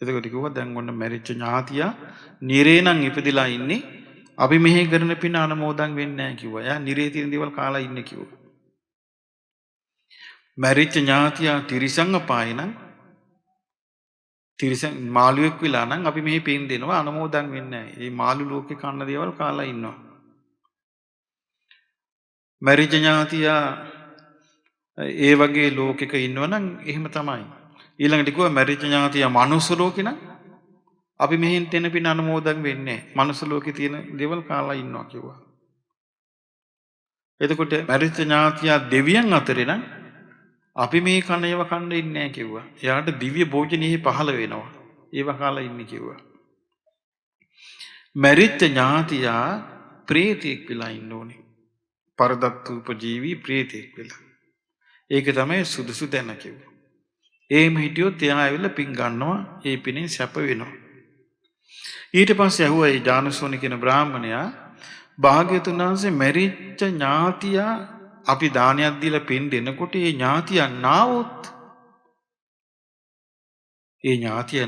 එතකොට කිව්වා දැන් ඔන්න මැරිච්ච ඥාතියා නිරේ නම් ඉපදිලා ඉන්නේ අපි මෙහෙ කරන පින අනුමෝදන් වෙන්නේ නැහැ කිව්වා. එයා නිරේ තියෙන දේවල් කාලා ඉන්නේ කිව්වා. මැරිච්ච ඥාතියා තිරිසං අපාය නම් තිරිසං මාළුවෙක් විලා නම් අපි මෙහි පින් දෙනවා අනුමෝදන් වෙන්නේ නැහැ. මේ මාළු ලෝකේ කන්න දේවල් කාලා ඉන්නවා. මැරිච්ච ඥාතියා ඒ වගේ ලෝකෙක ඉන්නවනම් එහෙම තමයි. ඊළඟට කිව්වා මැරිච්ච ඥාතියා මනුස්ස ලෝකේ නම් අපි මෙහෙන් දෙන පින් අනුමෝදන් වෙන්නේ නැහැ. මනුස්ස ලෝකේ තියෙන දේවල් කාලා ඉන්නවා කිව්වා. එතකොට මැරිච්ච ඥාතියා දෙවියන් අතරේ නම් අපි මේ කන ඒව කන්න ඉන්නේ නැහැ කිව්වා. එයාට දිව්‍ය භෝජනෙහි පහළ වෙනවා. ඒව කාලා ඉන්නේ කිව්වා. මරිච්ච ඥාතියා ප්‍රේතෙක් වෙලා ඉන්න ඕනේ. පරදත්ත උපජීවි ප්‍රේතෙක් වෙලා. ඒක තමයි සුදුසු තැන කිව්වා. එහෙම හිටියොත් එයා ඇවිල්ලා පින් ගන්නවා. ඒ පිනේ සැප වෙනවා. ඊට පස්සේ ඇහුවා ඒ ඥානසෝනි කියන බ්‍රාහ්මණයා භාග්‍යතුන් වහන්සේ මරිච්ච ඥාතියා අපි දානයක් දීලා පින් දෙනකොට ඒ ඥාතියන්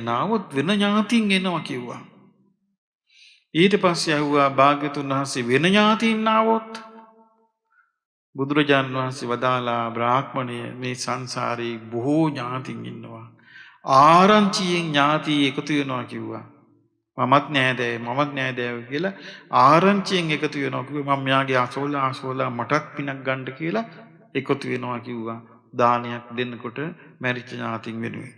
නාවොත් වෙන ඥාතින් එනවා කිව්වා. ඊට පස්සේ ඇහුවා භාග්‍යතුන් වහන්සේ වෙන ඥාතින් නාවොත් බුදුරජාණන් වහන්සේ වදාලා බ්‍රාහ්මණය මේ සංසාරේ බොහෝ ඥාතින් ඉන්නවා. ආරංචියෙන් ඥාති එකතු වෙනවා කිව්වා. මමත් නෑදෑයෝ කියලා ආරංචියෙන් එකතු වෙනවා කිව්වා. මම යාගේ අසෝලා මටත් පිනක් ගන්න කියලා එකතු වෙනවා කිව්වා. දානයක් දෙන්නකොට මැරිච්ච ඥාතින් වෙනුවෙන්.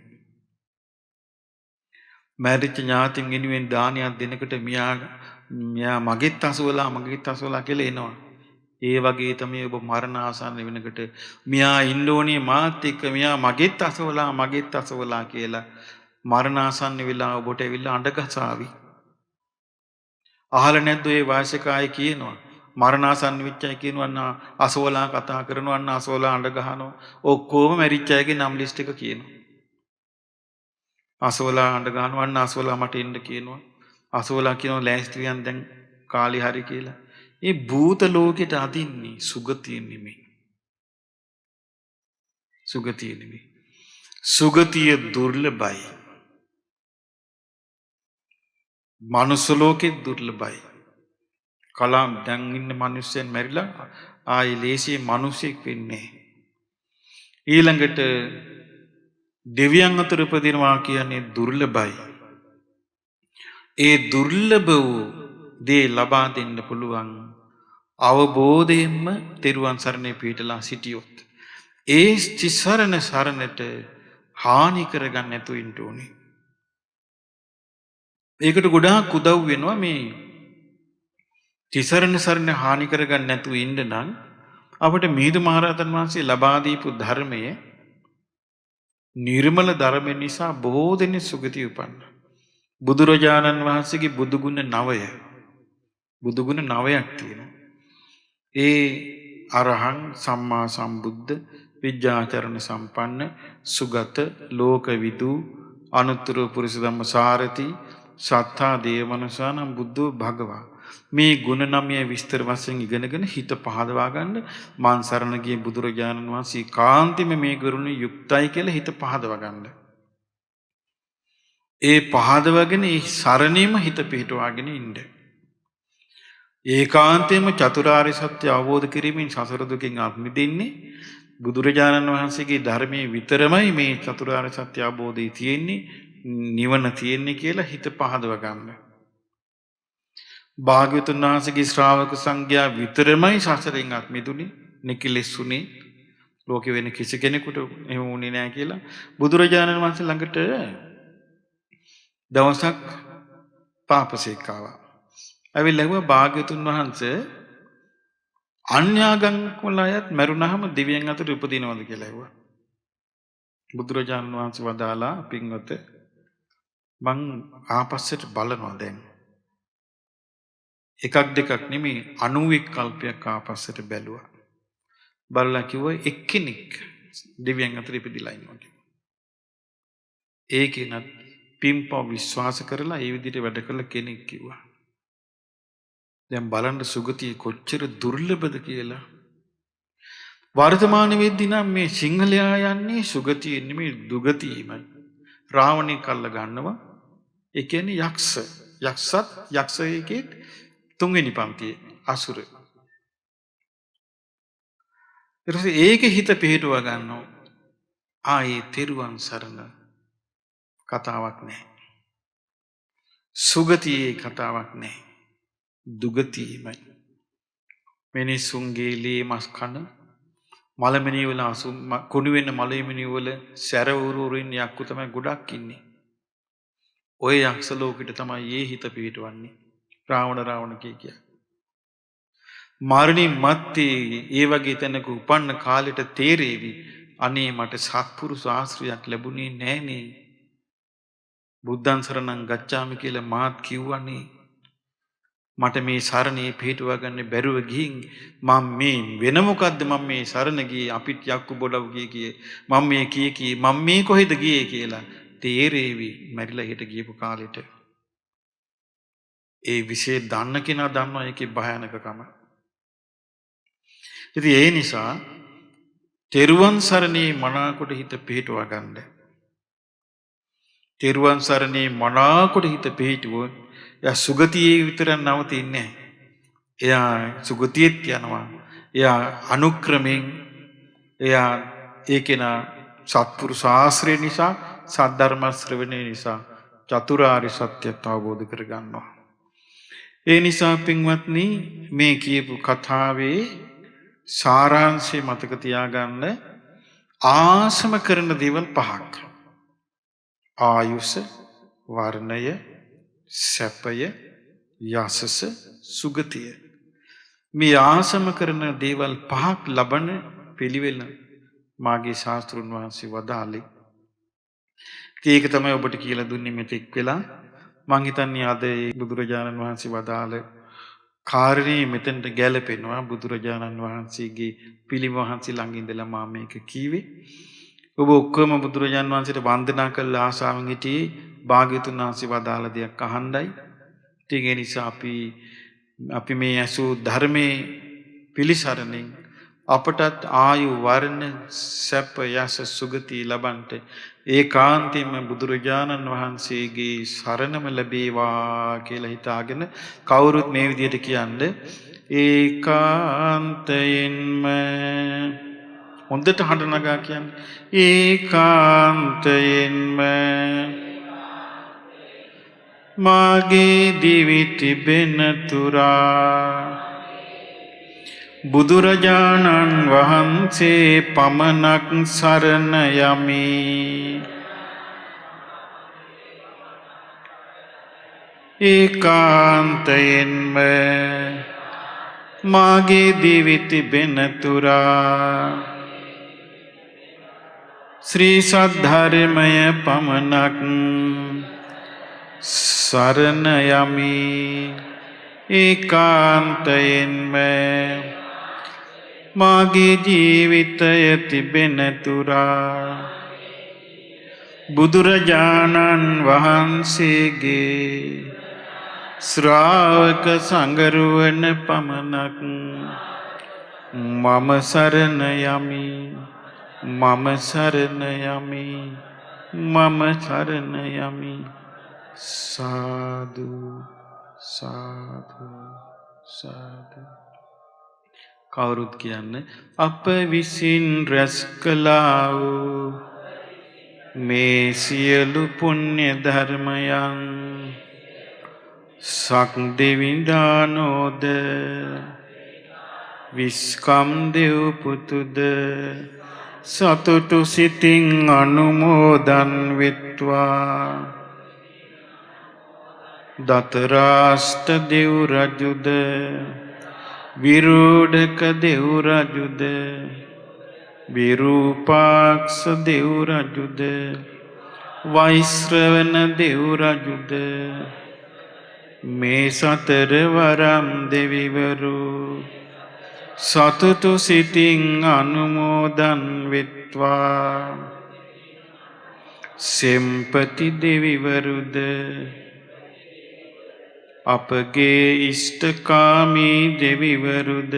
මැරිච්ච ඥාතින් වෙනුවෙන් දානයක් දෙනකොට මියා මගෙත් අසෝලා කියලා එනවා. ඒ වගේ තමයි ඔබ මරණ ආසන්න වෙනකොට මියා ඉන්න ඕනේ මාත් එක්ක මියා මගෙත් අසෝලා කියලා මරණාසන්න වෙලා ඔබට ඇවිල්ලා අඬගසාවි. අහල නැද්ද ඒ වාසික අය කියනවා මරණාසන්න වෙච්ච අය කියනවා අසෝලා කතා කරනවා අසෝලා අඬ ගහනවා ඔක්කොම මැරිච්ච අයගේ නම් ලිස්ට් එක කියනවා. අසෝලා අඬ ගහනවා අසෝලා මට එන්න කියනවා. අසෝලා කියනවා ලෑස්තියන් දැන් කාලේ හරි කියලා. මේ භූත ලෝකෙට අදින්නේ සුගතිය නෙමෙයි. සුගතිය දුර්ලභයි. මනුස්ස ලෝකෙත් දුර්ලභයි. කලම් දැන් ඉන්න මිනිස්සුන් මැරිලා ආයි ලේසිය මිනිසෙක් වෙන්නේ. ඊළඟට දෙවියන් අතර උපදිනවා කියන්නේ දුර්ලභයි. ඒ දුර්ලභ වූ දේ ලබා දෙන්න පුළුවන් අවබෝධයෙන්ම තෙරුවන් සරණේ පිහිටලා සිටියොත්. ඒ සරණට හානි කරගන්න නැතුව ඉන්න ඕනේ. ඒකට ගොඩාක් උදව් වෙනවා මේ තිසරණ සරණ හානි කරගන්න නැතුව ඉන්න නම් අපිට මිහිඳු මහරහතන් වහන්සේ ලබා දීපු ධර්මයේ නිර්මල ධර්ම නිසා බොහෝ දෙනෙක් සුගතිය උපන්නා. බුදුරජාණන් වහන්සේගේ බුදුගුණ 9 බුදුගුණ 9ක් තියෙනවා. ඒ අරහං සම්මා සම්බුද්ධ විද්‍යාචරණ සම්පන්න සුගත ලෝකවිදු අනුත්තර පුරිස ධම්මසාරති සත්තා දේවමනසානම් බුද්ධෝ භගවා මේ ගුණ 9 විස්තර වශයෙන් ඉගෙනගෙන හිත පහදවා ගන්න මාන් සරණ ගිය බුදුරජාණන් වහන්සේ කාන්තිම මේ ගුරුණු යුක්තයි කියලා හිත පහදවා ගන්න. ඒ පහදවගෙන ඒ සරණීම හිත පිහිටවාගෙන ඉන්න. ඒකාන්තයෙන්ම චතුරාර්ය සත්‍ය අවබෝධ කිරීමෙන් සසර දුකින් අත් මිදෙන්නේ බුදුරජාණන් වහන්සේගේ ධර්මයේ විතරමයි මේ චතුරාර්ය සත්‍ය අවබෝධය තියෙන්නේ නිවන තියෙන්නේ කියලා හිත පහදව ගන්න. භාග්‍යවතුන් වහන්සේගේ ශ්‍රාවක සංඝයා විතරමයි සසරෙන් අත් මිදුනේ නිකලෙසුනේ ලෝකෙ වෙන කිසි කෙනෙකුට එහෙම වුණේ නැහැ කියලා බුදුරජාණන් වහන්සේ ළඟට දවසක් පාපසේක ආවා. ඇවිල්ලා කිව්වා භාග්‍යවතුන් වහන්සේ අන්‍යාගම් වල අයත් මරුණාම දෙවියන් අතර උපදිනවද කියලා ඇහුවා. බුදුරජාණන් වහන්සේ වදාලා පින්වත මං ආපස්සට බලනවා දැන්. එකක් දෙකක් නෙමෙයි 91 කල්පයක් ආපස්සට බැලුවා. බලලා කිව්වා එක්කෙනෙක් දෙවියන් අතර ඉපදිලා ඉන්නවා කිව්වා. ඒකේනත් පින්පව විශ්වාස කරලා ඒ විදිහට වැඩ කළ කෙනෙක් කිව්වා. දැන් බලන්න සුගතිය කොච්චර දුර්ලභද කියලා. වර්තමාන වෙද්දී නම් මේ සිංහලයා යන්නේ සුගතිය නෙමෙයි දුගතියමයි. රාවණේ කල්ල ගන්නවා. ඒ කියන්නේ යක්ෂ. යක්ෂයෙක්ගේ තුන්වෙනි පන්තියේ අසුර. ඊට පස්සේ ඒකේ හිත පිහිටුව ගන්නවා. ආයේ තෙරුවන් සරණ කතාවක් නැහැ. සුගතියේ කතාවක් නැහැ. දුගතියමයි. මිනිසුන්ගේ ලේ මස් කන මලමිනී වල කුණු වෙන මලමිනී වල සැරවුරුරින් යක්කු තමයි ගොඩක් ඉන්නේ. ඔය යක්ෂ ලෝකෙට තමයි ඒ හිත පිහිටවන්නේ. රාවණ කිය. මරණින් මත්තේ ඒ වගේ තැනක උපන්න කාලෙට තේරෙවි අනේ මට සත්පුරුෂ ආශ්‍රයයක් ලැබුණේ නෑනේ. බුද්ධං සරණං ගච්ඡාමි කියලා මාත් කිව්වනේ. මට මේ සරණේ පිටුවා ගන්න බැරුව ගිහින් මම මේ වෙන මොකද්ද මම මේ සරණ ගියේ අපිට යක්කු බොලව ගියේ මම මේ කී මම මේ කොහෙද ගියේ කියලා තේරෙවි මැරිලා හිට ගියපු කාලෙට. ඒ විශේෂ දන්න කෙනා දන්නවා ඒකේ භයානකකම. ඉතින් ඒ නිසා තෙරුවන් සරණේ මනාකොට හිත පිටුවා ගන්න. තෙරුවන් සරණේ මනාකොට හිත පිටුවොත් එයා සුගතියේ විතරක් නවතින්නේ නැහැ. එයා සුගතියෙත් යනවා. එයා අනුක්‍රමෙන් එයා ඒකේන සත්පුරුෂ ආශ්‍රය නිසා සද්ධර්ම ශ්‍රවණය නිසා චතුරාර්ය සත්‍යය අවබෝධ කර ගන්නවා. ඒ නිසා පින්වත්නි මේ කියපු කතාවේ සාරාංශය මතක තියාගන්න ආසම කරන දේවල් 5ක්. ආයුෂ, වර්ණය, සැපය, යසස, සුගතිය. මේ ආසම කරන දේවල් 5ක් ලබන පිළිවෙල මාගේ ශාස්ත්‍රුන් වහන්සේ වදාළේ. ඒක තමයි ඔබට කියලා දුන්නේ මෙතෙක් වෙලා. මං හිතන්නේ අද බුදුරජාණන් වහන්සේ වදාළ කාරණේ මෙතෙන්ට ගැලපෙනවා. බුදුරජාණන් වහන්සේගේ පිළිම වහන්සේ ළඟ ඉඳලා මම මේක කීවේ. ඔබ ඔක්කොම බුදුරජාණන් වහන්සේට වන්දනා කළ ආසාවෙන් හිටියේ භාග්‍යවතුන් වහන්සේ වදාළ දෙයක් අහන්නයි. ඒ නිසා අපි මේ ඇසු ධර්මයේ පිළිසරණින් අපටත් ආයු වර්ණ සැප යස සුගති ලබන්ට ඒකාන්තයෙන්ම බුදුරජාණන් වහන්සේගේ සරණම ලැබේවා කියලා හිතාගෙන කවුරුත් මේ විදිහට කියන්නේ ඒකාන්තයෙන්ම හොඳට හඬ නගා කියන්නේ ඒකාන්තයෙන්ම මාගේ දිවි තිබෙන තුරා බුදුරජාණන් වහන්සේ පමණක් සරණ යමි. ඒකාන්තයෙන්ම මාගේ දිවි තිබෙන තුරා ශ්‍රී සද්ධර්මය පමණක් සරණ යමි. ඒකාන්තයෙන්ම මාගේ ජීවිතය තිබෙන තුරා බුදුරජාණන් වහන්සේගේ ශ්‍රාවක සංගරුවන පමණක් මම සරණ යමි. මම සරණ යමි. මම සරණ යමි. සාදු සාදු සාදු. කවුරුත් කියන්නේ අප විසින් රැස් කළා වූ මේ සියලු පුණ්‍ය ධර්මයන් සක් දෙවිඳානෝද විස්කම් දෙව් පුතුද සතුටු සිතින් අනුමෝදන් වෙත්වා. දතරාෂ්ට දෙව් රජුද විරෝධක දෙව් රජුද විරූපාක්ෂ දෙව් රජුද වෛශ්‍රවණ දෙව් රජුද මේ සතර වරම් දෙවිවරු සතුටු සිතින් අනුමෝදන් වෙත්වා. සෙම්පති දෙවිවරුද අපගේ ඉෂ්ඨකාමී දෙවිවරුද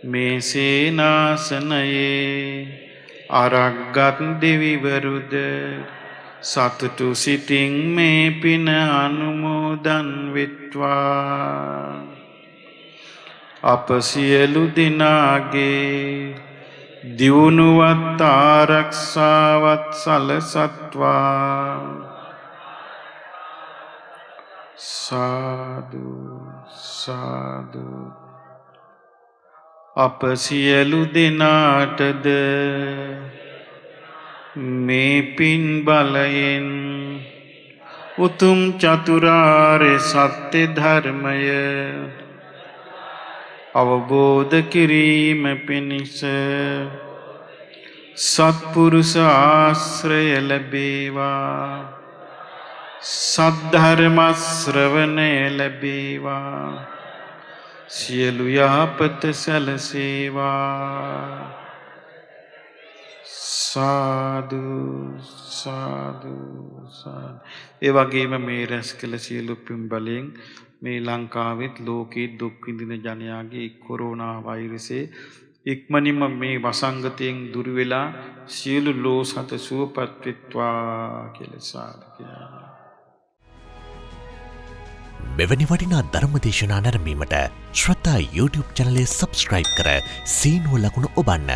මේ සේනාසනයේ අරක්ගත් දෙවිවරුද සතුටු සිතින් මේ පින අනුමෝදන් වෙත්වා. අප සියලු දෙනාගේ දියුණුවත් ආරක්ෂාවත් සලසත්වා. සාදු සාදු. අප සියලු දෙනාටද මේ පින් බලයෙන් උතුම් චතුරාර්ය සත්‍ය ධර්මය අවබෝධ කිරීම පිණිස සත්පුරුෂ ආශ්‍රය ලැබේවා. සද්ධර්ම ශ්‍රවණය ලැබේවා. සියලු යහපත සැලසේවා. සාදු සාදු සාදු. ඒ වගේම මේ රැස් කළ සියලු පින් බලයෙන් මේ ලංකාවෙත් ලෝකේ දුක් විඳින ජනයාගේ කොරෝනා වෛරසයේ ඉක්මනින්ම මේ වසංගතයෙන් දුර වෙලා සියලු ලෝ සත සුවපත් වෙත්වා කියලා සාදු කියනවා.
මෙවැනි වටිනා ධර්මදේශනා නැරඹීමට ශ්‍රද්ධා YouTube චැනලය සබ්ස්ක්‍රයිබ් කර සීනුව ලකුණ ඔබන්න.